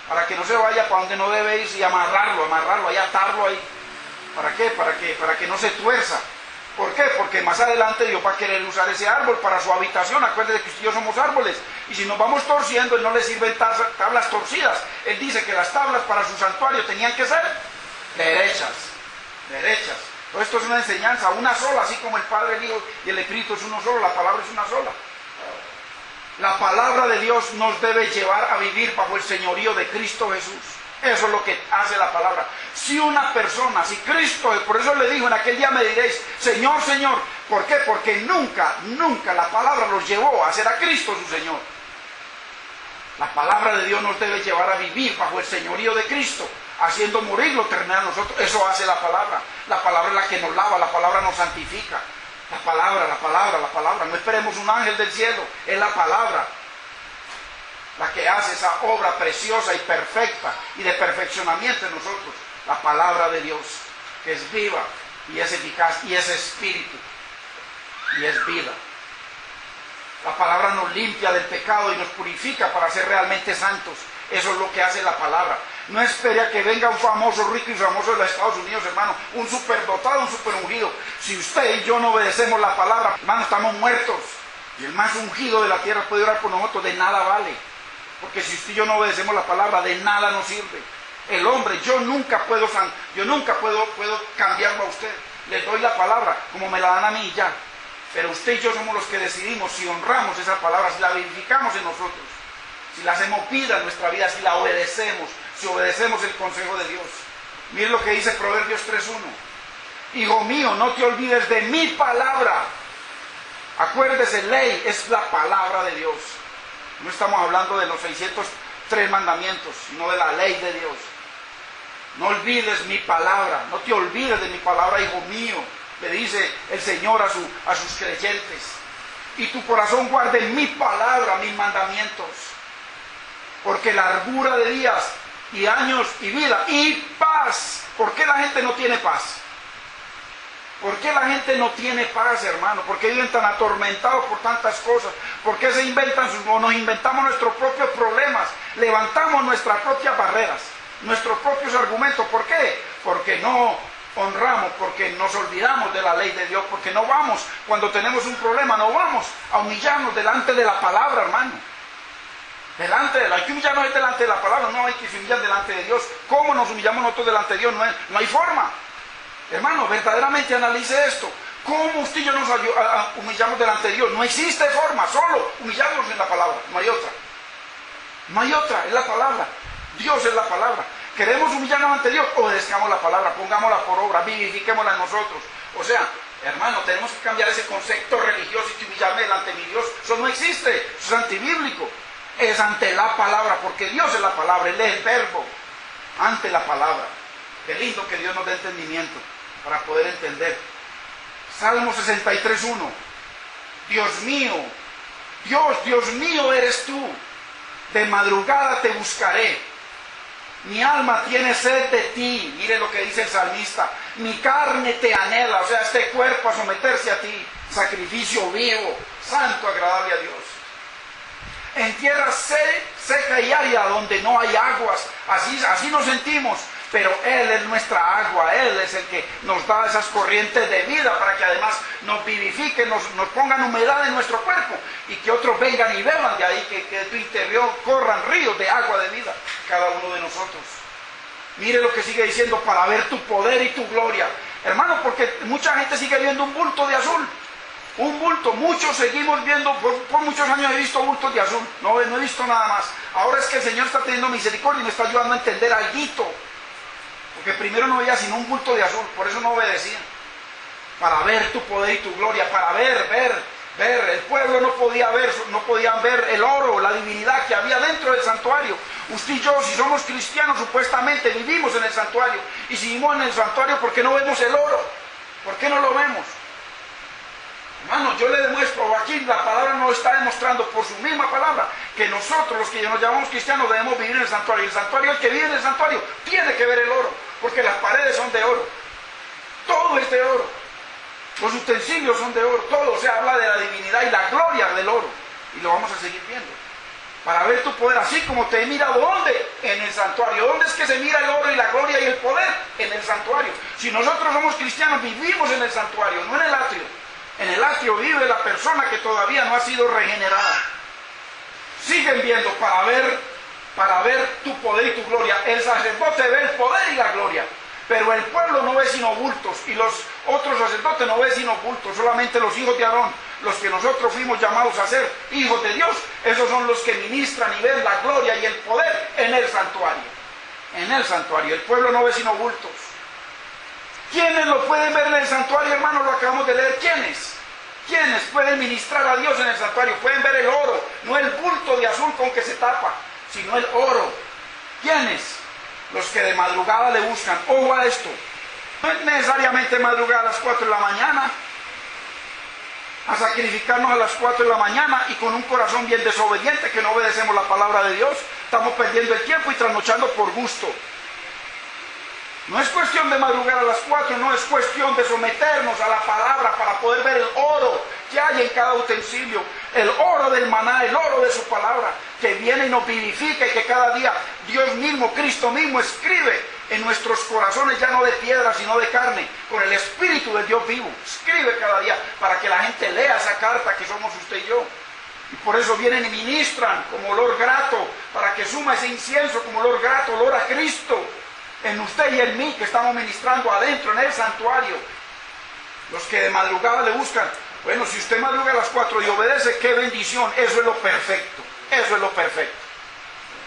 para que no se vaya para donde no debe ir, y amarrarlo, ahí, atarlo ahí. ¿Para qué? Para que no se tuerza. ¿Por qué? Porque más adelante Dios va a querer usar ese árbol para su habitación. Acuérdense que usted y yo somos árboles. Y si nos vamos torciendo, Él no le sirven tablas torcidas. Él dice que las tablas para su santuario tenían que ser derechas. Todo esto es una enseñanza, una sola, así como el Padre, el Hijo y el Espíritu es uno solo. La palabra es una sola. La palabra de Dios nos debe llevar a vivir bajo el señorío de Cristo Jesús. Eso es lo que hace la palabra. Si una persona, si Cristo, por eso le dijo, en aquel día me diréis, Señor, Señor. ¿Por qué? Porque nunca la palabra los llevó a hacer a Cristo su Señor. La palabra de Dios nos debe llevar a vivir bajo el señorío de Cristo, haciendo morir lo terrenal a nosotros. Eso hace la palabra. La palabra es la que nos lava, la palabra nos santifica. La palabra. No esperemos un ángel del cielo, es la palabra la que hace esa obra preciosa y perfecta y de perfeccionamiento en nosotros. La palabra de Dios, que es viva y es eficaz y es espíritu y es vida. La palabra nos limpia del pecado y nos purifica para ser realmente santos. Eso es lo que hace la palabra. No espere a que venga un famoso rico y famoso de los Estados Unidos, hermano, un superdotado, un superungido. Si usted y yo no obedecemos la palabra, hermano, estamos muertos. Y el más ungido de la tierra puede orar por nosotros, de nada vale. Porque si usted y yo no obedecemos la palabra, de nada nos sirve. El hombre, yo nunca puedo cambiarlo a usted. Le doy la palabra como me la dan a mí y ya. Pero usted y yo somos los que decidimos si honramos esa palabra, si la vivificamos en nosotros, si la hacemos vida en nuestra vida, si la obedecemos, si obedecemos el consejo de Dios. Mire lo que dice Proverbios 3:1. Hijo mío, no te olvides de mi palabra. Acuérdese, ley es la palabra de Dios. No estamos hablando de los 603 mandamientos, sino de la ley de Dios. No olvides mi palabra, no te olvides de mi palabra, hijo mío, le dice el Señor a sus creyentes. Y tu corazón guarde mi palabra, mis mandamientos. Porque largura de días y años y vida y paz. ¿Por qué la gente no tiene paz? ¿Por qué la gente no tiene paz, hermano? ¿Por qué viven tan atormentados por tantas cosas? ¿Por qué nos inventamos nuestros propios problemas? Levantamos nuestras propias barreras, nuestros propios argumentos. ¿Por qué? Porque no honramos, porque nos olvidamos de la ley de Dios, porque no vamos, cuando tenemos un problema, no vamos a humillarnos delante de la palabra, hermano. Hay que humillarnos delante de la palabra, no hay que humillar delante de Dios. ¿Cómo nos humillamos nosotros delante de Dios? No hay forma. Hermano, verdaderamente analice esto. ¿Cómo usted y yo nos humillamos delante de Dios? No existe forma, solo humillarnos en la palabra, no hay otra. No hay otra, es la palabra. Dios es la palabra. ¿Queremos humillarnos ante Dios? Obedezcamos la palabra, pongámosla por obra, vivifiquémosla en nosotros. O sea, hermano, tenemos que cambiar ese concepto religioso y humillarme delante de mi Dios. Eso no existe, eso es antibíblico. Es ante la palabra, porque Dios es la palabra, Él es el verbo, ante la palabra. Qué lindo que Dios nos dé entendimiento para poder entender. Salmo 63:1. Dios mío, Dios mío eres tú, de madrugada te buscaré. Mi alma tiene sed de ti. Mire lo que dice el salmista. Mi carne te anhela, o sea, este cuerpo a someterse a ti. Sacrificio vivo, santo, agradable a Dios. En tierra seca y árida donde no hay aguas, así nos sentimos, pero Él es nuestra agua, Él es el que nos da esas corrientes de vida para que además nos vivifique, nos pongan humedad en nuestro cuerpo y que otros vengan y beban de ahí, que de tu interior corran ríos de agua de vida, cada uno de nosotros. Mire lo que sigue diciendo, para ver tu poder y tu gloria. Hermano, porque mucha gente sigue viendo un bulto de azul. Un bulto, muchos seguimos viendo, por muchos años he visto bultos de azul, no he visto nada más. Ahora es que el Señor está teniendo misericordia y me está ayudando a entender algo. Porque primero no veía sino un bulto de azul, por eso no obedecía. Para ver tu poder y tu gloria, para ver. El pueblo no podía ver, no podían ver el oro, la divinidad que había dentro del santuario. Usted y yo, si somos cristianos, supuestamente vivimos en el santuario. Y si vivimos en el santuario, ¿por qué no vemos el oro? ¿Por qué no lo vemos? Hermano, yo le demuestro, aquí la palabra nos está demostrando por su misma palabra, que nosotros, los que nos llamamos cristianos, debemos vivir en el santuario. El santuario, el que vive en el santuario, tiene que ver el oro, porque las paredes son de oro. Todo es de oro. Los utensilios son de oro. Todo se habla de la divinidad y la gloria del oro. Y lo vamos a seguir viendo. Para ver tu poder, así como te he mirado, ¿dónde? En el santuario. ¿Dónde es que se mira el oro y la gloria y el poder? En el santuario. Si nosotros somos cristianos, vivimos en el santuario, no en el atrio. En el atrio vive la persona que todavía no ha sido regenerada. Siguen viendo para ver tu poder y tu gloria. El sacerdote ve el poder y la gloria, pero el pueblo no ve sino bultos, y los otros sacerdotes no ven sino bultos. Solamente los hijos de Aarón, los que nosotros fuimos llamados a ser hijos de Dios, esos son los que ministran y ven la gloria y el poder en el santuario. En el santuario, el pueblo no ve sino bultos. ¿Quiénes lo pueden ver en el santuario, hermanos? Lo acabamos de leer. ¿Quiénes? ¿Quiénes pueden ministrar a Dios en el santuario? Pueden ver el oro, no el bulto de azul con que se tapa, sino el oro. ¿Quiénes? Los que de madrugada le buscan. Ojo a esto. No es necesariamente madrugar a las 4 de la mañana, a sacrificarnos a las 4 de la mañana y con un corazón bien desobediente que no obedecemos la palabra de Dios. Estamos perdiendo el tiempo y trasnochando por gusto. No es cuestión de madrugar a las 4, no es cuestión de someternos a la palabra para poder ver el oro que hay en cada utensilio, el oro del maná, el oro de su palabra, que viene y nos vivifica y que cada día Dios mismo, Cristo mismo, escribe en nuestros corazones, ya no de piedra, sino de carne, con el Espíritu del Dios vivo. Escribe cada día para que la gente lea esa carta que somos usted y yo. Y por eso vienen y ministran como olor grato, para que suma ese incienso como olor grato, olor a Cristo, en usted y en mí, que estamos ministrando adentro, en el santuario. Los que de madrugada le buscan. Bueno, si usted madruga a las 4 y obedece, qué bendición. Eso es lo perfecto. Eso es lo perfecto.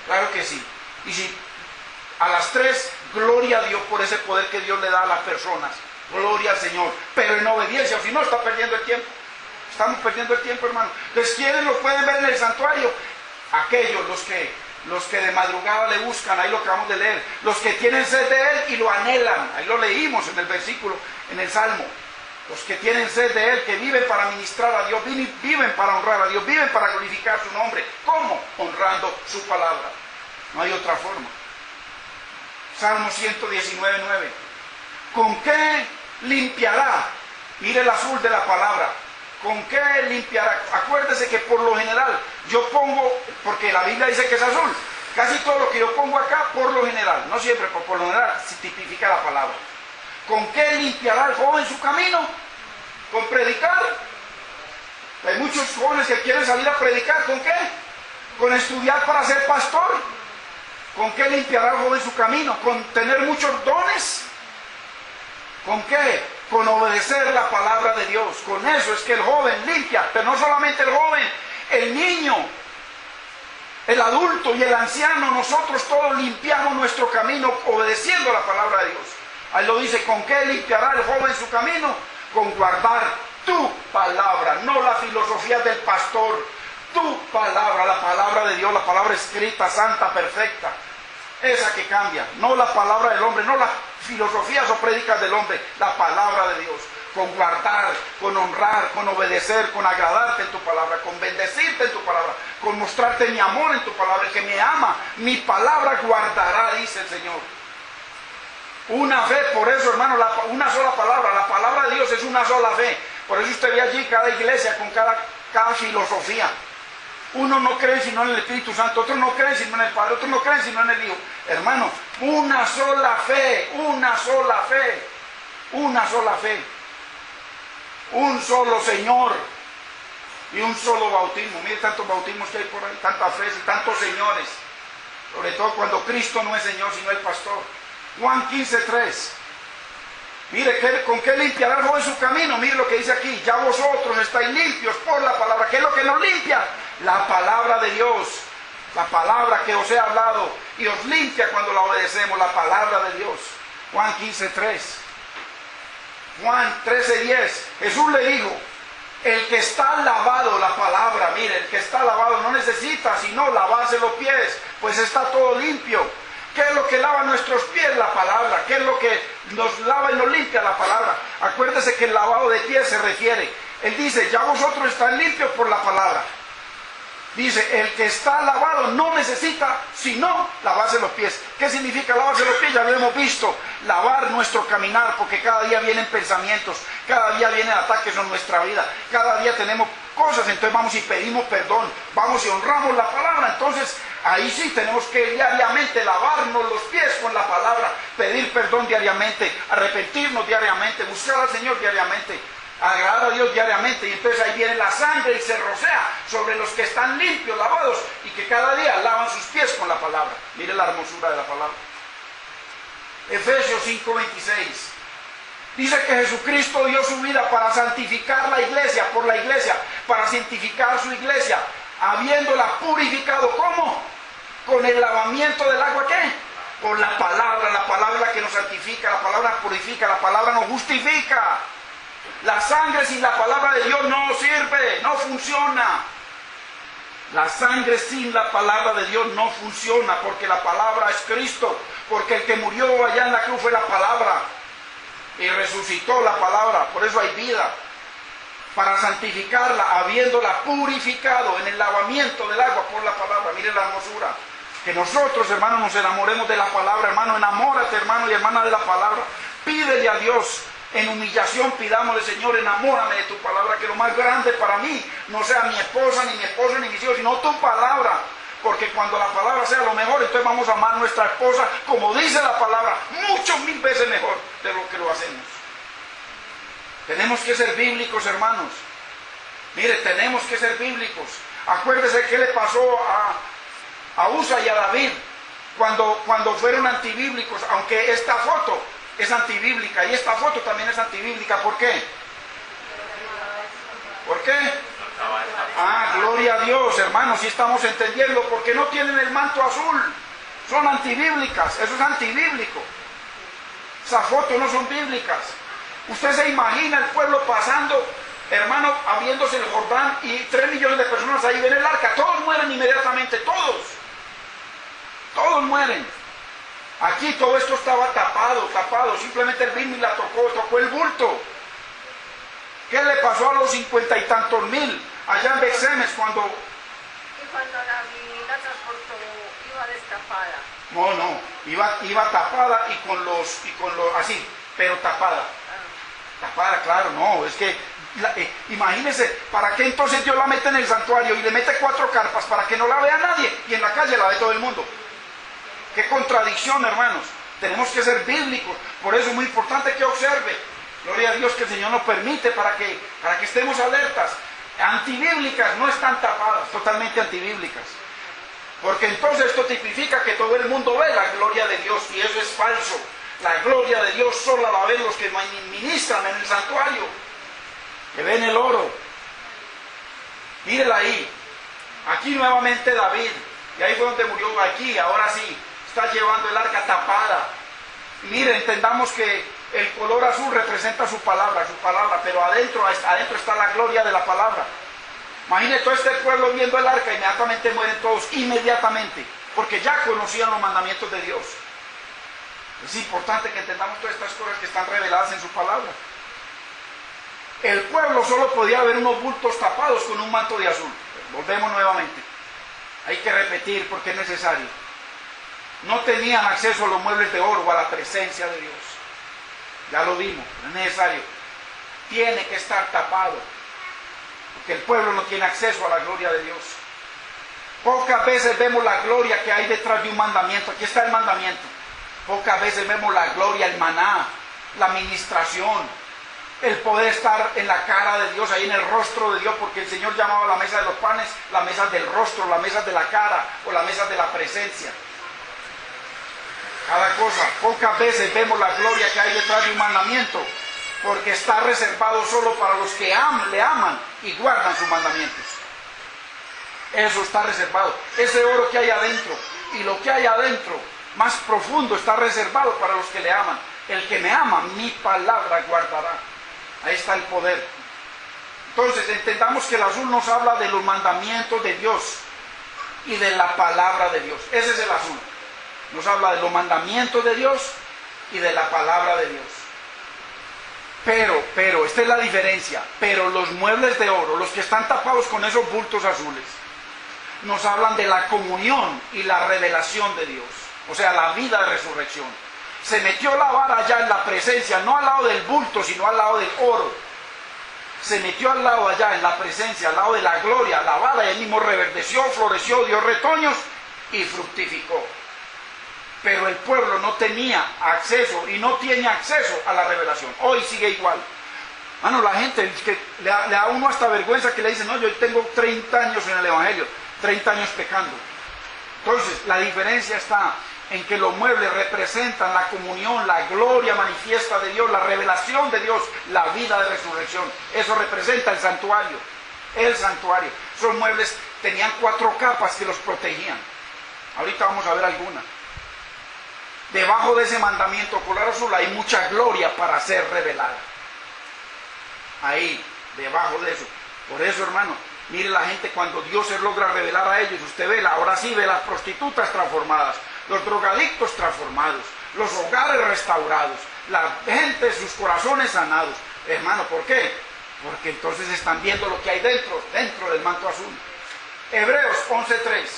Claro que sí. Y si a las 3, gloria a Dios por ese poder que Dios le da a las personas. Gloria al Señor. Pero en obediencia, o si no, está perdiendo el tiempo. Estamos perdiendo el tiempo, hermano. Entonces, ¿quiénes lo pueden ver en el santuario? Aquellos, los que de madrugada le buscan, ahí lo acabamos de leer, los que tienen sed de Él y lo anhelan, ahí lo leímos en el versículo, en el Salmo, los que tienen sed de Él, que viven para ministrar a Dios, viven para honrar a Dios, viven para glorificar su nombre. ¿Cómo? Honrando su palabra. No hay otra forma. Salmo 119:9. ¿Con qué limpiará? Mire el azul de la palabra. ¿Con qué limpiará? Acuérdese que por lo general yo pongo, porque la Biblia dice que es azul, casi todo lo que yo pongo acá por lo general, no siempre, pero por lo general se tipifica la palabra. ¿Con qué limpiará el joven su camino? ¿Con predicar? Hay muchos jóvenes que quieren salir a predicar. ¿Con qué? ¿Con estudiar para ser pastor? ¿Con qué limpiará el joven su camino? ¿Con tener muchos dones? ¿Con qué? Con obedecer la palabra de Dios. Con eso es que el joven limpia, pero no solamente el joven, el niño, el adulto y el anciano, nosotros todos limpiamos nuestro camino obedeciendo la palabra de Dios. Ahí lo dice, ¿con qué limpiará el joven su camino? Con guardar tu palabra, no la filosofía del pastor, tu palabra, la palabra de Dios, la palabra escrita, santa, perfecta. Esa que cambia, no la palabra del hombre, no las filosofías o prédicas del hombre, la palabra de Dios. Con guardar, con honrar, con obedecer, con agradarte en tu palabra, con bendecirte en tu palabra, con mostrarte mi amor en tu palabra. El que me ama, mi palabra guardará, dice el Señor. Una fe, por eso, hermano, una sola palabra. La palabra de Dios es una sola fe. Por eso usted ve allí cada iglesia con cada filosofía. Uno no cree sino en el Espíritu Santo, otro no cree sino en el Padre, otro no cree sino en el Hijo. Hermano, una sola fe, una sola fe, una sola fe. Un solo Señor y un solo bautismo. Mire tantos bautismos que hay por ahí, tantas fe y tantos señores. Sobre todo cuando Cristo no es Señor sino el pastor. Juan 15:3. Mire, ¿con qué limpiará el joven su camino? Mire lo que dice aquí, ya vosotros estáis limpios por la palabra. ¿Qué es lo que nos limpia? La palabra de Dios. La palabra que os he hablado y os limpia cuando la obedecemos, la palabra de Dios. Juan 15:3. Juan 13:10. Jesús le dijo, el que está lavado, la palabra, mire, el que está lavado no necesita sino lavarse los pies, pues está todo limpio. ¿Qué es lo que lava nuestros pies? La palabra. ¿Qué es lo que nos lava y nos limpia? La palabra. Acuérdese que el lavado de pies se refiere. Él dice, ya vosotros están limpios por la palabra. Dice, el que está lavado no necesita sino lavarse los pies. ¿Qué significa lavarse los pies? Ya lo hemos visto. Lavar nuestro caminar, porque cada día vienen pensamientos, cada día vienen ataques en nuestra vida, cada día tenemos cosas, entonces vamos y pedimos perdón, vamos y honramos la palabra. Entonces ahí sí tenemos que diariamente lavarnos los pies con la palabra, pedir perdón diariamente, arrepentirnos diariamente, buscar al Señor diariamente, agradar a Dios diariamente. Y entonces ahí viene la sangre y se rocea sobre los que están limpios, lavados, y que cada día lavan sus pies con la palabra. Mire la hermosura de la palabra. Efesios 5:26. Dice que Jesucristo dio su vida para santificar la iglesia, por la iglesia, para santificar su iglesia, habiéndola purificado. ¿Cómo? Con el lavamiento del agua, ¿qué? Por la palabra es la que nos santifica, la palabra purifica, la palabra nos justifica. La sangre sin la palabra de Dios no sirve, no funciona. La sangre sin la palabra de Dios no funciona, porque la palabra es Cristo, porque el que murió allá en la cruz fue la palabra y resucitó la palabra, por eso hay vida. Para santificarla, habiéndola purificado en el lavamiento del agua por la palabra. Mire la hermosura. Que nosotros, hermanos, nos enamoremos de la palabra. Hermano, enamórate, hermano y hermana, de la palabra. Pídele a Dios. En humillación pidámosle, Señor, enamórame de tu palabra, que lo más grande para mí no sea mi esposa, ni mi esposo, ni mis hijos, sino tu palabra. Porque cuando la palabra sea lo mejor, entonces vamos a amar a nuestra esposa, como dice la palabra, muchos mil veces mejor de lo que lo hacemos. Tenemos que ser bíblicos, hermanos. Mire, tenemos que ser bíblicos. Acuérdese qué le pasó a Usa y a David cuando fueron antibíblicos, aunque esta foto es antibíblica y esta foto también es antibíblica. ¿Por qué? ¿Por qué? Ah, gloria a Dios, hermanos, si estamos entendiendo, porque no tienen el manto azul, son antibíblicas, eso es antibíblico. Esas fotos no son bíblicas. Usted se imagina el pueblo pasando, hermano, habiéndose el Jordán y 3 millones de personas ahí ven el arca, todos mueren inmediatamente, todos mueren. Aquí todo esto estaba tapado, simplemente él vino y la tocó el bulto. ¿Qué le pasó a los 50 y tantos mil allá en Bexemes cuando... Y cuando la transportó, iba destapada. No, iba tapada y con los así, pero tapada. Tapada, claro, no, es que, imagínense, ¿para qué entonces Dios la mete en el santuario y le mete 4 carpas para que no la vea nadie y en la calle la ve todo el mundo? Qué contradicción, hermanos. Tenemos que ser bíblicos, por eso es muy importante que observe. Gloria a Dios que el Señor nos permite para que estemos alertas. Antibíblicas, no están tapadas, totalmente antibíblicas. Porque entonces esto tipifica que todo el mundo ve la gloria de Dios y eso es falso. La gloria de Dios solo la ven los que ministran en el santuario, que ven el oro. Mírela ahí. Aquí nuevamente David, y ahí fue donde murió. Aquí, ahora sí, está llevando el arca tapada. Y mire, entendamos que el color azul representa su palabra, pero adentro está la gloria de la palabra. Imagínate todo este pueblo viendo el arca, inmediatamente mueren todos, inmediatamente, porque ya conocían los mandamientos de Dios. Es importante que entendamos todas estas cosas que están reveladas en su palabra. El pueblo solo podía ver unos bultos tapados con un manto de azul. Volvemos nuevamente. Hay que repetir porque es necesario. No tenían acceso a los muebles de oro o a la presencia de Dios. Ya lo vimos, es necesario. Tiene que estar tapado, porque el pueblo no tiene acceso a la gloria de Dios. Pocas veces vemos la gloria que hay detrás de un mandamiento. Aquí está el mandamiento. Pocas veces vemos la gloria, el maná, la ministración, el poder estar en la cara de Dios, ahí en el rostro de Dios, porque el Señor llamaba a la mesa de los panes, la mesa del rostro, la mesa de la cara o la mesa de la presencia. cada cosa. Pocas veces vemos la gloria que hay detrás de un mandamiento, porque está reservado solo para los que le aman y guardan sus mandamientos. Eso está reservado. Ese oro que hay adentro y lo que hay adentro, más profundo, está reservado para los que le aman. El que me ama, mi palabra guardará. Ahí está el poder. Entonces, entendamos que el azul nos habla de los mandamientos de Dios y de la palabra de Dios. Ese es el azul. Nos habla de los mandamientos de Dios y de la palabra de Dios. Pero, esta es la diferencia. Pero los muebles de oro, los que están tapados con esos bultos azules, nos hablan de la comunión y la revelación de Dios. O sea, la vida de resurrección. Se metió la vara allá en la presencia, no al lado del bulto, sino al lado del oro. Se metió al lado allá en la presencia, al lado de la gloria, la vara, y él mismo reverdeció, floreció, dio retoños y fructificó. Pero el pueblo no tenía acceso y no tiene acceso a la revelación. Hoy sigue igual. Bueno, la gente que le da a uno hasta vergüenza que le dice, no, yo tengo 30 años en el Evangelio, 30 años pecando. Entonces, la diferencia está en que los muebles representan la comunión, la gloria manifiesta de Dios, la revelación de Dios, la vida de resurrección. Eso representa el santuario. El santuario. Esos muebles tenían 4 capas que los protegían. Ahorita vamos a ver algunas. Debajo de ese mandamiento color azul hay mucha gloria para ser revelada. Ahí, debajo de eso. Por eso, hermano, mire la gente cuando Dios se logra revelar a ellos. Usted ve, ahora sí ve las prostitutas transformadas, los drogadictos transformados, los hogares restaurados, la gente, sus corazones sanados. Hermano, ¿por qué? Porque entonces están viendo lo que hay dentro del manto azul. Hebreos 11:3.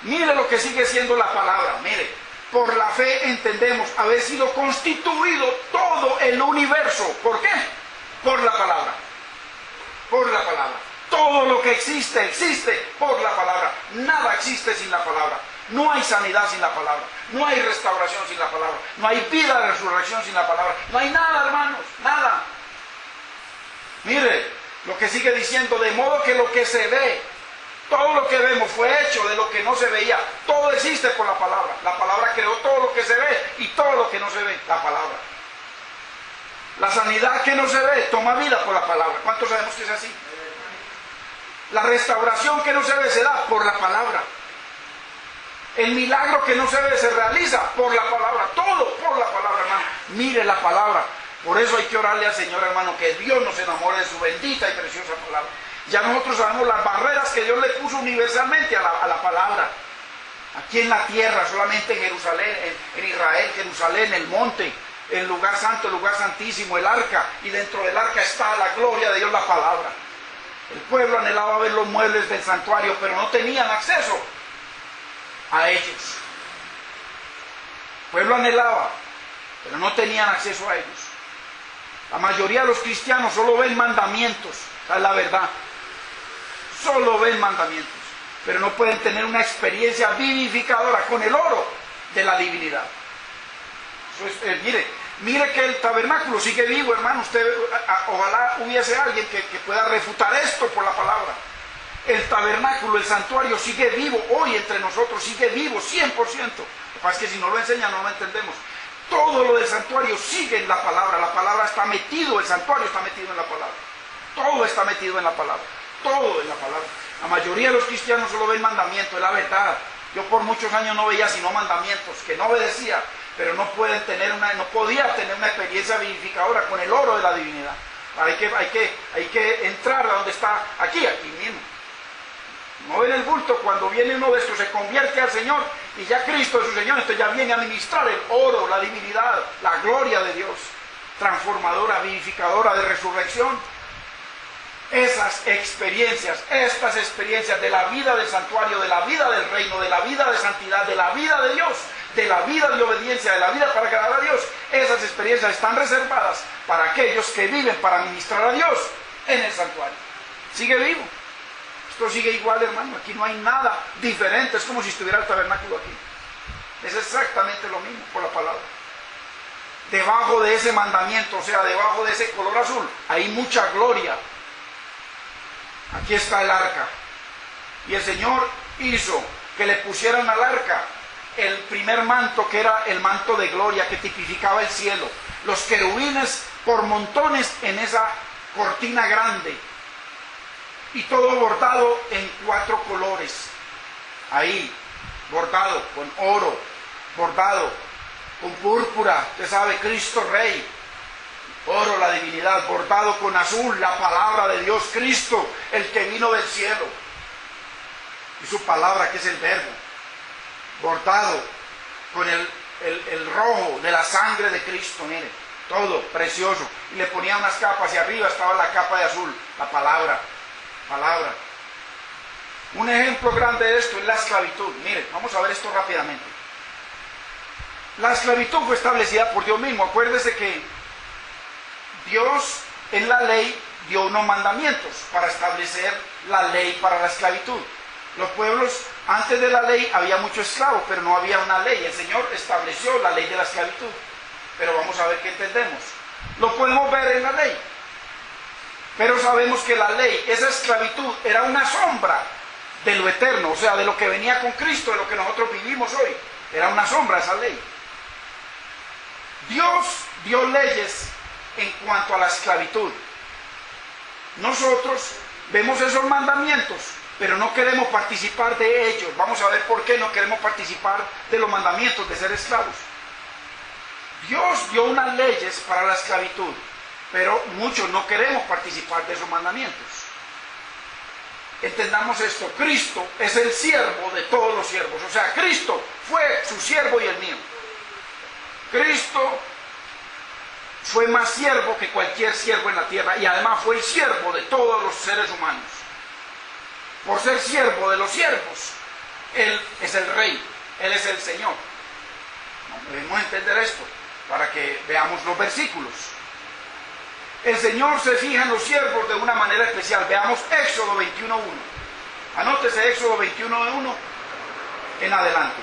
Mire lo que sigue siendo la palabra, mire. Por la fe entendemos haber sido constituido todo el universo. ¿Por qué? Por la palabra. Por la palabra. Todo lo que existe, existe por la palabra. Nada existe sin la palabra. No hay sanidad sin la palabra. No hay restauración sin la palabra. No hay vida de resurrección sin la palabra. No hay nada, hermanos. Nada. Mire lo que sigue diciendo. De modo que lo que se ve, todo lo que vemos fue hecho de lo que no se veía. Todo existe por la palabra. La palabra creó todo lo que se ve y todo lo que no se ve. La palabra. La sanidad que no se ve toma vida por la palabra. ¿Cuántos sabemos que es así? La restauración que no se ve se da por la palabra. El milagro que no se ve se realiza por la palabra. Todo por la palabra, hermano. Mire la palabra. Por eso hay que orarle al Señor, hermano, que Dios nos enamore de su bendita y preciosa palabra. Ya nosotros sabemos las barreras que Dios le puso universalmente a la palabra. Aquí en la tierra, solamente en Jerusalén, en Israel, Jerusalén, el monte, el lugar santo, el lugar santísimo, el arca. Y dentro del arca está la gloria de Dios, la palabra. El pueblo anhelaba ver los muebles del santuario, pero no tenían acceso a ellos. El pueblo anhelaba, pero no tenían acceso a ellos. La mayoría de los cristianos solo ven mandamientos, esa es la verdad. Solo ven mandamientos, pero no pueden tener una experiencia vivificadora con el oro de la divinidad. Eso es, mire que el tabernáculo sigue vivo, hermano. Ojalá hubiese alguien que pueda refutar esto por la palabra. El tabernáculo, el santuario sigue vivo hoy entre nosotros, sigue vivo 100%. Lo que pasa es que si no lo enseñan no lo entendemos. Todo lo del santuario sigue en la palabra está metido, el santuario está metido en la palabra. Todo está metido en la palabra. Todo en la palabra. La mayoría de los cristianos solo ven mandamientos, es la verdad. Yo por muchos años no veía sino mandamientos, que no obedecía, pero no podía tener una experiencia vivificadora con el oro de la divinidad. Hay que entrar a donde está, aquí mismo. No ven el bulto, cuando viene uno de estos se convierte al Señor y ya Cristo es su Señor, entonces ya viene a ministrar el oro, la divinidad, la gloria de Dios, transformadora, vivificadora de resurrección. Estas experiencias de la vida del santuario, de la vida del reino, de la vida de santidad, de la vida de Dios, de la vida de obediencia, de la vida para agradar a Dios, esas experiencias están reservadas para aquellos que viven para ministrar a Dios en el santuario. Sigue vivo. Esto sigue igual, hermano. Aquí no hay nada diferente. Es como si estuviera el tabernáculo aquí. Es exactamente lo mismo por la palabra. Debajo de ese mandamiento, o sea, debajo de ese color azul, hay mucha gloria. Aquí está el arca. Y el Señor hizo que le pusieran al arca el primer manto, que era el manto de gloria que tipificaba el cielo. Los querubines por montones en esa cortina grande. Y todo bordado en 4 colores. Ahí, bordado con oro, bordado con púrpura, usted sabe, Cristo Rey. Oro, la divinidad, bordado con azul, la palabra de Dios, Cristo, el que vino del cielo. Y su palabra, que es el verbo. Bordado con el rojo de la sangre de Cristo, mire, todo precioso. Y le ponía unas capas y arriba estaba la capa de azul, la palabra. Un ejemplo grande de esto es la esclavitud. Mire, vamos a ver esto rápidamente. La esclavitud fue establecida por Dios mismo. Acuérdese que Dios en la ley dio unos mandamientos para establecer la ley para la esclavitud. Los pueblos, antes de la ley, había muchos esclavos, pero no había una ley. El Señor estableció la ley de la esclavitud. Pero vamos a ver qué entendemos. Lo podemos ver en la ley. Pero sabemos que la ley, esa esclavitud, era una sombra de lo eterno, o sea, de lo que venía con Cristo, de lo que nosotros vivimos hoy. Era una sombra esa ley. Dios dio leyes en cuanto a la esclavitud. Nosotros vemos esos mandamientos, pero no queremos participar de ellos. Vamos a ver por qué no queremos participar de los mandamientos de ser esclavos. Dios dio unas leyes para la esclavitud, pero muchos no queremos participar de esos mandamientos. Entendamos esto: Cristo es el siervo de todos los siervos. O sea, Cristo fue su siervo y el mío. Cristo fue más siervo que cualquier siervo en la tierra, y además fue el siervo de todos los seres humanos. Por ser siervo de los siervos, Él es el Rey, Él es el Señor. Debemos entender esto para que veamos los versículos. El Señor se fija en los siervos de una manera especial. Veamos Éxodo 21:1. Anótese Éxodo 21:1 en adelante.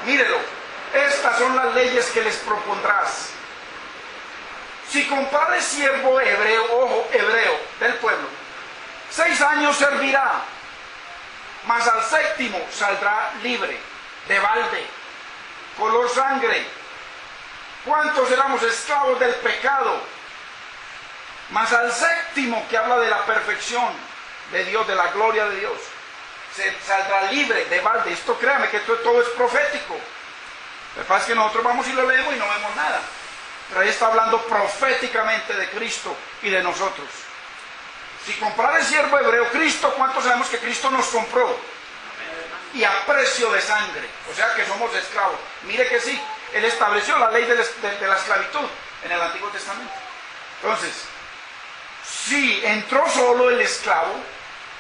Mírelo. Estas son las leyes que les propondrás. Si compadre siervo hebreo, ojo, hebreo del pueblo, 6 años servirá, mas al 7º saldrá libre, de balde, color sangre. ¿Cuántos éramos esclavos del pecado? Mas al 7º, que habla de la perfección de Dios, de la gloria de Dios, saldrá libre, de balde. Esto, créame que esto todo es profético. Lo que pasa es que nosotros vamos y lo leemos y no vemos nada. Pero ahí está hablando proféticamente de Cristo y de nosotros. Si comprar el siervo hebreo, Cristo, ¿cuántos sabemos que Cristo nos compró? Y a precio de sangre. O sea que somos esclavos. Mire que sí, Él estableció la ley de la esclavitud en el Antiguo Testamento. Entonces, si entró solo el esclavo,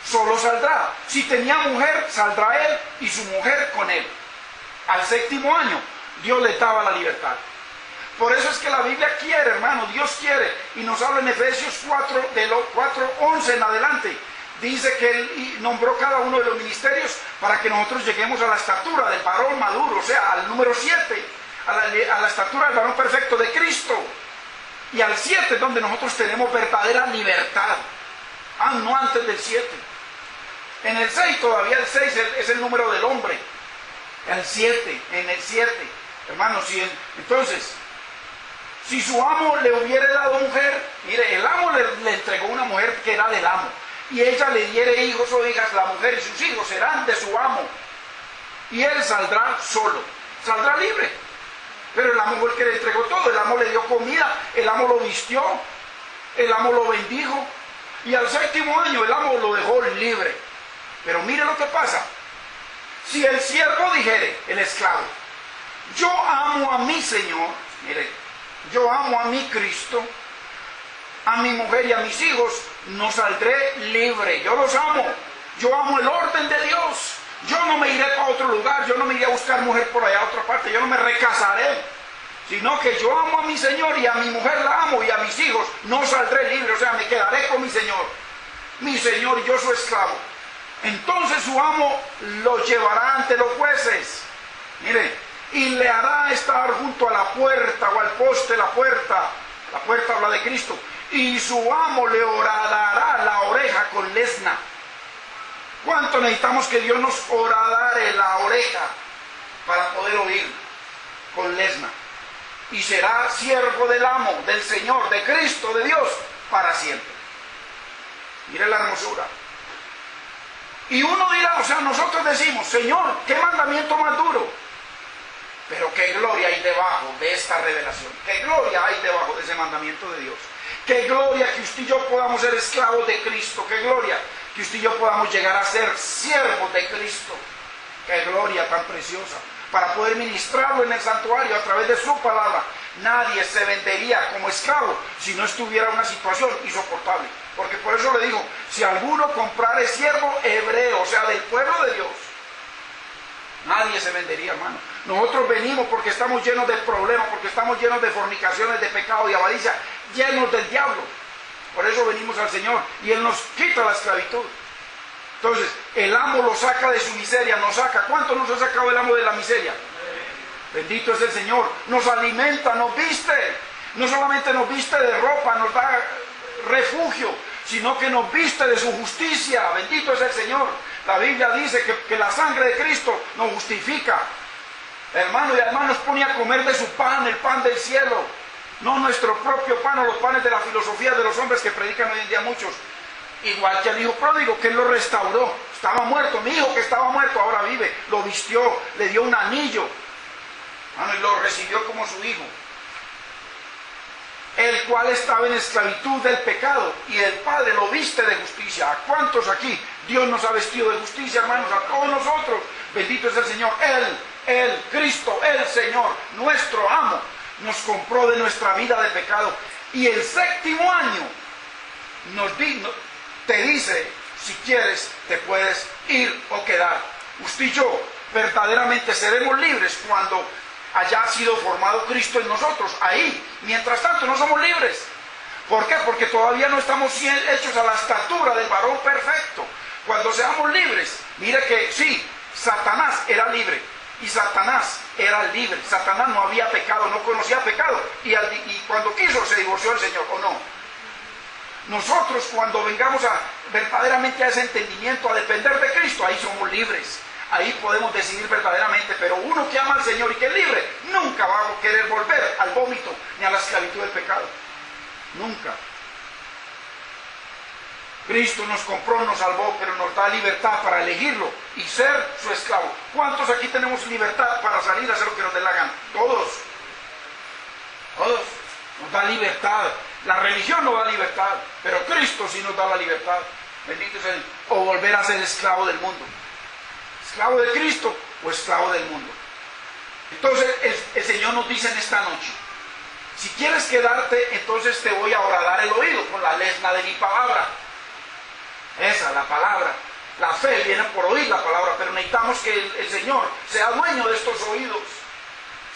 solo saldrá. Si tenía mujer, saldrá él y su mujer con él. Al 7º año, Dios le daba la libertad. Por eso es que la Biblia quiere, hermano, Dios quiere, y nos habla en Efesios 4, de los 4:11 en adelante. Dice que Él nombró cada uno de los ministerios para que nosotros lleguemos a la estatura del varón maduro, o sea, al número 7, a la estatura del varón perfecto de Cristo. Y al 7 donde nosotros tenemos verdadera libertad. No antes del 7. En el 6 todavía el 6 es el número del hombre. El 7, en el 7. Hermanos, entonces, si su amo le hubiera dado mujer, mire, el amo le entregó una mujer que era del amo, y ella le diere hijos o hijas, la mujer y sus hijos serán de su amo, y él saldrá solo, saldrá libre. Pero el amo fue el que le entregó todo, el amo le dio comida, el amo lo vistió, el amo lo bendijo, y al 7º año el amo lo dejó libre. Pero mire lo que pasa: si el siervo dijere, el esclavo, yo amo a mi Señor, mire, yo amo a mi Cristo, a mi mujer y a mis hijos, no saldré libre. Yo los amo, yo amo el orden de Dios. Yo no me iré para otro lugar, yo no me iré a buscar mujer por allá a otra parte, yo no me recasaré, sino que yo amo a mi Señor y a mi mujer la amo y a mis hijos, no saldré libre, o sea, me quedaré con mi Señor y yo su esclavo. Entonces su amo lo llevará ante los jueces, mire, y le hará estar junto a la puerta o al poste, la puerta habla de Cristo, y su amo le horadará la oreja con lesna. ¿Cuánto necesitamos que Dios nos horadare la oreja? para poder oír con lesna. Y será siervo del amo, del Señor, de Cristo, de Dios, para siempre. Mire la hermosura. Y uno dirá, o sea, nosotros decimos, Señor, qué mandamiento más duro. Pero qué gloria hay debajo de esta revelación. Qué gloria hay debajo de ese mandamiento de Dios. Qué gloria que usted y yo podamos ser esclavos de Cristo. Qué gloria que usted y yo podamos llegar a ser siervos de Cristo. Qué gloria tan preciosa. Para poder ministrarlo en el santuario a través de su palabra. Nadie se vendería como esclavo si no estuviera en una situación insoportable. Porque por eso le digo, si alguno comprare siervo hebreo, o sea, del pueblo de Dios, nadie se vendería, hermano. Nosotros venimos porque estamos llenos de problemas, porque estamos llenos de fornicaciones, de pecado y avaricia, llenos del diablo. Por eso venimos al Señor y Él nos quita la esclavitud. Entonces, el amo lo saca de su miseria, nos saca. ¿Cuánto nos ha sacado el amo de la miseria? Bendito es el Señor. Nos alimenta, nos viste. No solamente nos viste de ropa, nos da refugio, sino que nos viste de su justicia. Bendito es el Señor. La Biblia dice que la sangre de Cristo nos justifica. Hermano, y además nos pone a comer de su pan, el pan del cielo. No nuestro propio pan o los panes de la filosofía de los hombres que predican hoy en día muchos. Igual que al hijo pródigo, que Él lo restauró. Estaba muerto, mi hijo que estaba muerto ahora vive. Lo vistió, le dio un anillo. Y lo recibió como su hijo. El cual estaba en esclavitud del pecado y el Padre lo viste de justicia. ¿A cuántos aquí Dios nos ha vestido de justicia, hermanos? A todos nosotros. Bendito es el Señor. Él, Cristo, el Señor, nuestro amo, nos compró de nuestra vida de pecado. Y el séptimo año te dice, si quieres, te puedes ir o quedar. Usted y yo verdaderamente seremos libres cuando haya sido formado Cristo en nosotros. Ahí, mientras tanto, no somos libres. ¿Por qué? Porque todavía no estamos hechos a la estatura del varón perfecto. Cuando seamos libres, mire que sí, Satanás era libre y Satanás era libre. Satanás no había pecado, no conocía pecado y cuando quiso se divorció del Señor, ¿o no? Nosotros cuando vengamos verdaderamente a ese entendimiento, a depender de Cristo, ahí somos libres. Ahí podemos decidir verdaderamente, pero uno que ama al Señor y que es libre, nunca va a querer volver al vómito ni a la esclavitud del pecado. Nunca. Cristo nos compró, nos salvó, pero nos da libertad para elegirlo y ser su esclavo. ¿Cuántos aquí tenemos libertad para salir a hacer lo que nos dé la gana? Todos. Todos. Nos da libertad. La religión no da libertad, pero Cristo sí nos da la libertad. Bendito sea Él. O volver a ser esclavo del mundo. ¿Esclavo de Cristo o esclavo del mundo? Entonces el Señor nos dice en esta noche, si quieres quedarte, entonces te voy a horadar el oído con la lesna de mi palabra. Esa, la palabra. La fe viene por oír la palabra, pero necesitamos que el Señor sea dueño de estos oídos.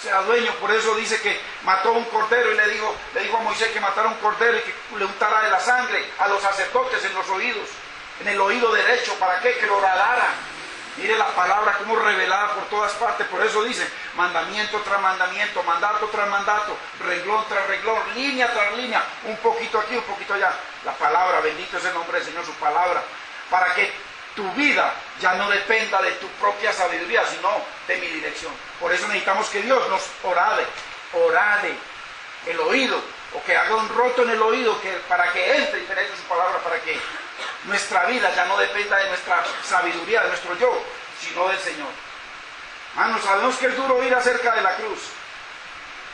Sea dueño, por eso dice que mató un cordero y le dijo a Moisés que matara un cordero y que le untara de la sangre a los sacerdotes en los oídos, en el oído derecho. ¿Para qué? Que lo horadara. Mire la palabra como revelada por todas partes. Por eso dice mandamiento tras mandamiento, mandato tras mandato, renglón tras renglón, línea tras línea, un poquito aquí, un poquito allá. La palabra, bendito es el nombre del Señor, su palabra, para que tu vida ya no dependa de tu propia sabiduría, sino de mi dirección. Por eso necesitamos que Dios nos orade el oído, o que haga un roto en el oído para que entre y penetre su palabra, para que nuestra vida ya no dependa de nuestra sabiduría, de nuestro yo, sino del Señor. Hermanos, sabemos que es duro ir acerca de la cruz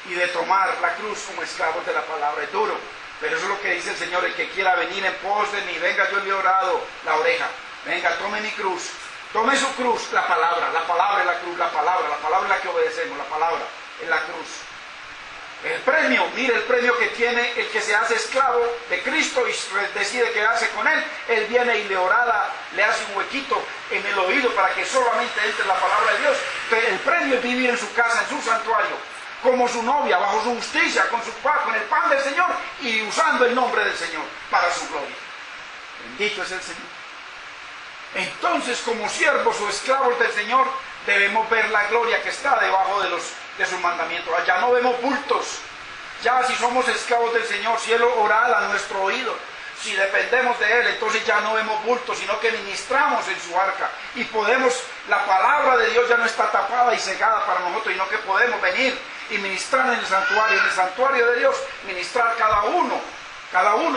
y de tomar la cruz como esclavos de la palabra. Es duro, pero eso es lo que dice el Señor: el que quiera venir en pos de mí, venga, yo le he orado la oreja. Venga, tome mi cruz, tome su cruz, la palabra es la cruz, la palabra es la que obedecemos, la palabra es la cruz. El premio, mire el premio que tiene el que se hace esclavo de Cristo y decide quedarse con Él. Él viene y le orada, le hace un huequito en el oído para que solamente entre la palabra de Dios. El premio es vivir en su casa, en su santuario, como su novia, bajo su justicia, con el pan del Señor y usando el nombre del Señor para su gloria. Bendito es el Señor. Entonces, como siervos o esclavos del Señor, debemos ver la gloria que está debajo de sus mandamientos. Ya no vemos bultos. Ya si somos esclavos del Señor, si Él orada nuestro oído, Si dependemos de Él, entonces ya no vemos bultos, sino que ministramos en su arca. Y podemos, la palabra de Dios ya no está tapada y cegada para nosotros, sino que podemos venir y ministrar en el santuario de Dios, ministrar cada uno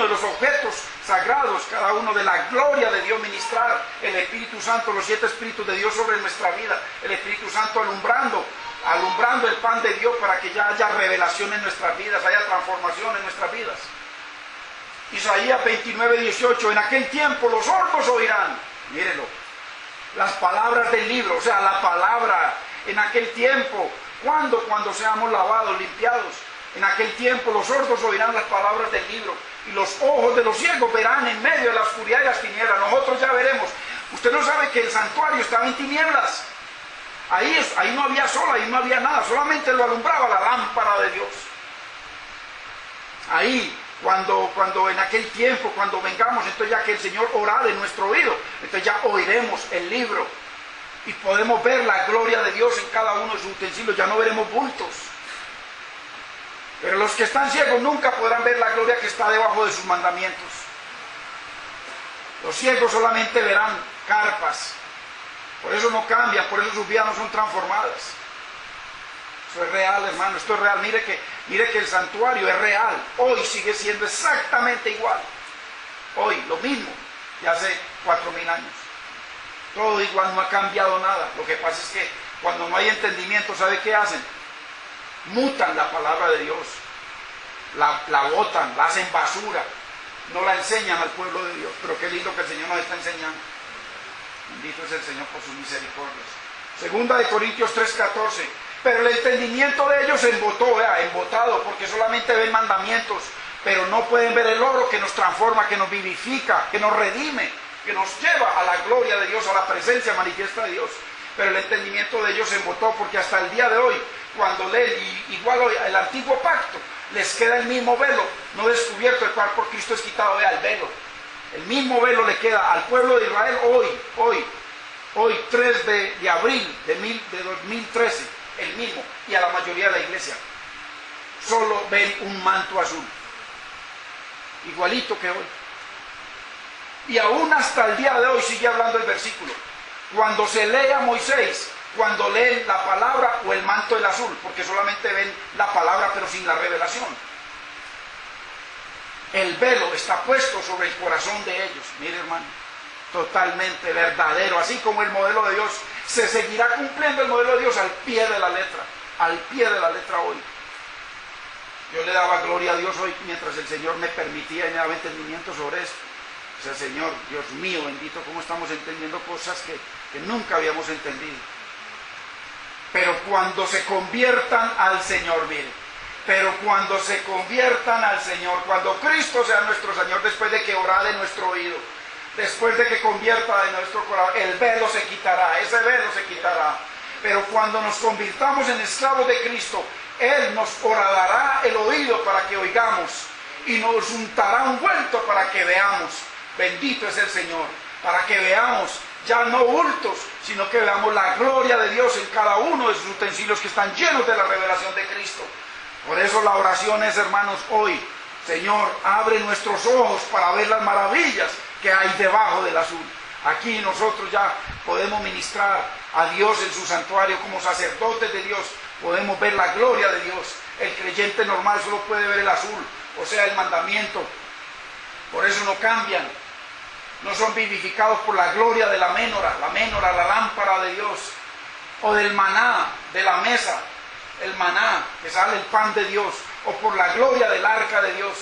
de los objetos sagrados, cada uno de la gloria de Dios, ministrar el Espíritu Santo, los 7 Espíritus de Dios sobre nuestra vida, el Espíritu Santo alumbrando el pan de Dios para que ya haya revelación en nuestras vidas, haya transformación en nuestras vidas. Isaías 29:18, en aquel tiempo los sordos oirán, mírenlo, las palabras del libro, o sea, la palabra, en aquel tiempo, cuando seamos lavados, limpiados, en aquel tiempo los sordos oirán las palabras del libro, y los ojos de los ciegos verán en medio de la oscuridad y las tinieblas. Nosotros ya veremos. Usted no sabe que el santuario estaba en tinieblas. Ahí no había sol, ahí no había nada, solamente lo alumbraba la lámpara de Dios. Ahí, cuando en aquel tiempo, cuando vengamos, entonces ya que el Señor orará en nuestro oído, entonces ya oiremos el libro y podemos ver la gloria de Dios en cada uno de sus utensilios, ya no veremos bultos. Pero los que están ciegos nunca podrán ver la gloria que está debajo de sus mandamientos. Los ciegos solamente verán carpas. Por eso no cambian, por eso sus vidas no son transformadas. Eso es real, hermano, esto es real. Mire que el santuario es real. Hoy sigue siendo exactamente igual. Hoy, lo mismo, de hace 4.000 años. Todo igual, no ha cambiado nada. Lo que pasa es que cuando no hay entendimiento, ¿sabe qué hacen? Mutan la palabra de Dios. La botan, la hacen basura. No la enseñan al pueblo de Dios. Pero qué lindo que el Señor nos está enseñando. Bendito es el Señor por sus misericordias. Segunda de Corintios 3:14. Pero el entendimiento de ellos se embotó, embotado, porque solamente ven mandamientos, pero no pueden ver el oro que nos transforma, que nos vivifica, que nos redime, que nos lleva a la gloria de Dios, a la presencia manifiesta de Dios. Pero el entendimiento de ellos se embotó, porque hasta el día de hoy, cuando leen, igual hoy, el antiguo pacto, les queda el mismo velo, no descubierto, el cual por Cristo es quitado, el velo. El mismo velo le queda al pueblo de Israel hoy 3 de abril de 2013. El mismo, y a la mayoría de la iglesia solo ven un manto azul, igualito que hoy. Y aún hasta el día de hoy sigue hablando el versículo. Cuando se lee a Moisés, cuando leen la palabra o el manto del azul, porque solamente ven la palabra pero sin la revelación. El velo está puesto sobre el corazón de ellos. Mire, hermano, totalmente verdadero, así como el modelo de Dios. Se seguirá cumpliendo el modelo de Dios al pie de la letra hoy. Yo le daba gloria a Dios hoy mientras el Señor me permitía y me daba entendimiento sobre esto. O sea, Señor, Dios mío, bendito, cómo estamos entendiendo cosas que nunca habíamos entendido. Pero cuando se conviertan al Señor, mire, cuando se conviertan al Señor, cuando Cristo sea nuestro Señor, después de que ora de nuestro oído, después de que convierta de nuestro corazón, el velo se quitará, ese velo se quitará. Pero cuando nos convirtamos en esclavos de Cristo, Él nos horadará el oído para que oigamos y nos untará ungüento para que veamos. Bendito es el Señor, para que veamos ya no bultos, sino que veamos la gloria de Dios en cada uno de sus utensilios que están llenos de la revelación de Cristo. Por eso la oración es, hermanos, hoy, Señor, abre nuestros ojos para ver las maravillas que hay debajo del azul. Aquí nosotros ya podemos ministrar a Dios en su santuario como sacerdotes de Dios, podemos ver la gloria de Dios. El creyente normal solo puede ver el azul, o sea, el mandamiento. Por eso no cambian, no son vivificados por la gloria de la ménora, la lámpara de Dios, o del maná, de la mesa, el maná, que sale el pan de Dios, o por la gloria del arca de Dios.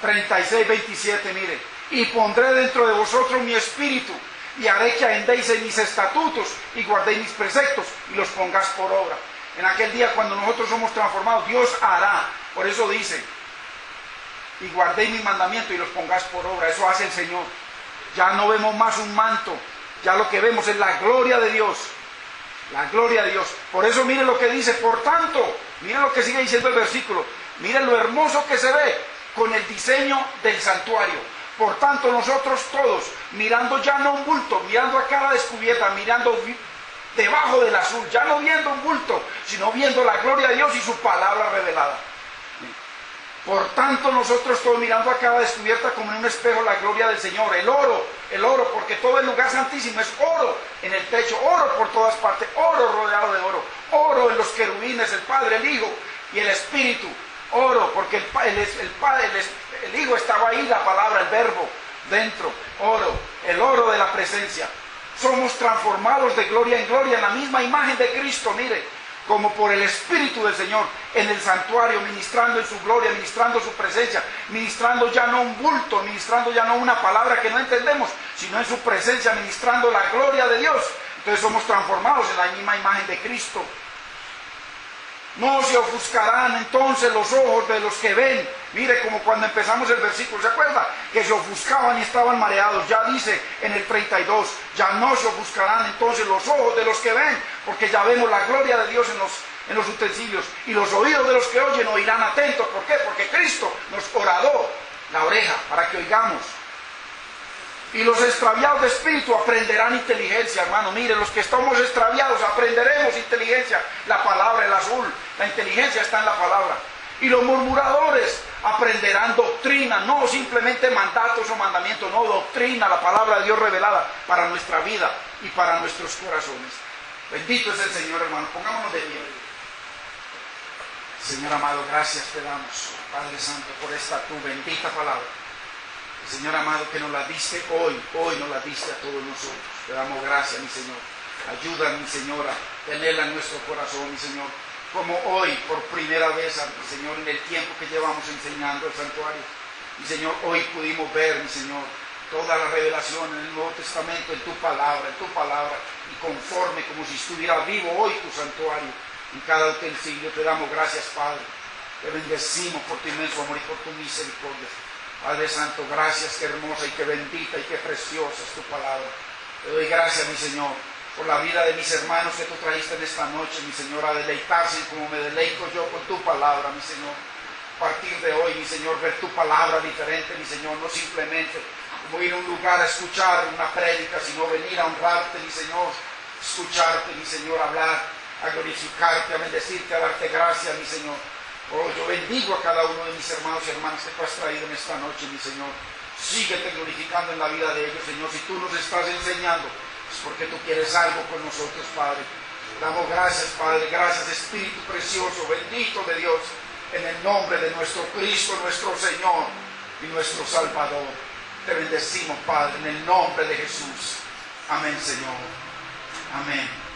36:27, mire, y pondré dentro de vosotros mi espíritu, y haré que andéis en mis estatutos, y guardéis mis preceptos, y los pongáis por obra. En aquel día, cuando nosotros somos transformados, Dios hará, por eso dice, y guardéis mis mandamientos, y los pongáis por obra. Eso hace el Señor. Ya no vemos más un manto, ya lo que vemos es la gloria de Dios, la gloria de Dios. Por eso mire lo que dice, por tanto, mire lo que sigue diciendo el versículo, mire lo hermoso que se ve con el diseño del santuario. Por tanto, nosotros todos, mirando ya no un bulto, mirando a cara descubierta, mirando debajo del azul, ya no viendo un bulto, sino viendo la gloria de Dios y su palabra revelada. Por tanto, nosotros todos mirando a cada descubierta como en un espejo la gloria del Señor. El oro, porque todo el lugar santísimo es oro en el techo, oro por todas partes, oro rodeado de oro, oro en los querubines, el Padre, el Hijo y el Espíritu. Oro, porque el Hijo estaba ahí, la palabra, el verbo, dentro. Oro, el oro de la presencia. Somos transformados de gloria en gloria en la misma imagen de Cristo, mire, como por el Espíritu del Señor, en el santuario, ministrando en su gloria, ministrando su presencia, ministrando ya no un bulto, ministrando ya no una palabra que no entendemos, sino en su presencia, ministrando la gloria de Dios. Entonces somos transformados en la misma imagen de Cristo. No se ofuscarán entonces los ojos de los que ven. Mire, como cuando empezamos el versículo, ¿se acuerda? Que se ofuscaban y estaban mareados. Ya dice en el 32, ya no se ofuscarán entonces los ojos de los que ven, porque ya vemos la gloria de Dios en los utensilios. Y los oídos de los que oyen oirán atentos. ¿Por qué? Porque Cristo nos horadó la oreja para que oigamos. Y los extraviados de espíritu aprenderán inteligencia, hermano. Mire, los que estamos extraviados aprenderemos inteligencia. La palabra, el azul, la inteligencia está en la palabra. Y los murmuradores aprenderán doctrina, no simplemente mandatos o mandamientos, no, doctrina, la palabra de Dios revelada para nuestra vida y para nuestros corazones. Bendito es el Señor, hermano. Pongámonos de pie. Señor amado, gracias te damos, Padre Santo, por esta tu bendita palabra. Señor amado, que nos la diste hoy nos la diste a todos nosotros. Te damos gracias, mi Señor. Ayúdanos, mi Señor, a tenerla en nuestro corazón, mi Señor. Como hoy, por primera vez, mi Señor, en el tiempo que llevamos enseñando el santuario. Mi Señor, hoy pudimos ver, mi Señor, toda la revelación en el Nuevo Testamento, en tu palabra, y conforme como si estuviera vivo hoy tu santuario, en cada utensilio. Te damos gracias, Padre. Te bendecimos por tu inmenso amor y por tu misericordia. Padre Santo, gracias, qué hermosa y qué bendita y qué preciosa es tu palabra. Te doy gracias, mi Señor, por la vida de mis hermanos que tú trajiste en esta noche, mi Señor, a deleitarse como me deleito yo con tu palabra, mi Señor. A partir de hoy, mi Señor, ver tu palabra diferente, mi Señor, no simplemente como ir a un lugar a escuchar una prédica, sino venir a honrarte, mi Señor, escucharte, mi Señor, hablar, a glorificarte, a bendecirte, a darte gracias, mi Señor. Oh, yo bendigo a cada uno de mis hermanos y hermanas que tú has traído en esta noche, mi Señor. Síguete glorificando en la vida de ellos, Señor. Si tú nos estás enseñando, es porque tú quieres algo con nosotros, Padre. Damos gracias, Padre. Gracias, Espíritu precioso, bendito de Dios, en el nombre de nuestro Cristo, nuestro Señor y nuestro Salvador. Te bendecimos, Padre, en el nombre de Jesús. Amén, Señor. Amén.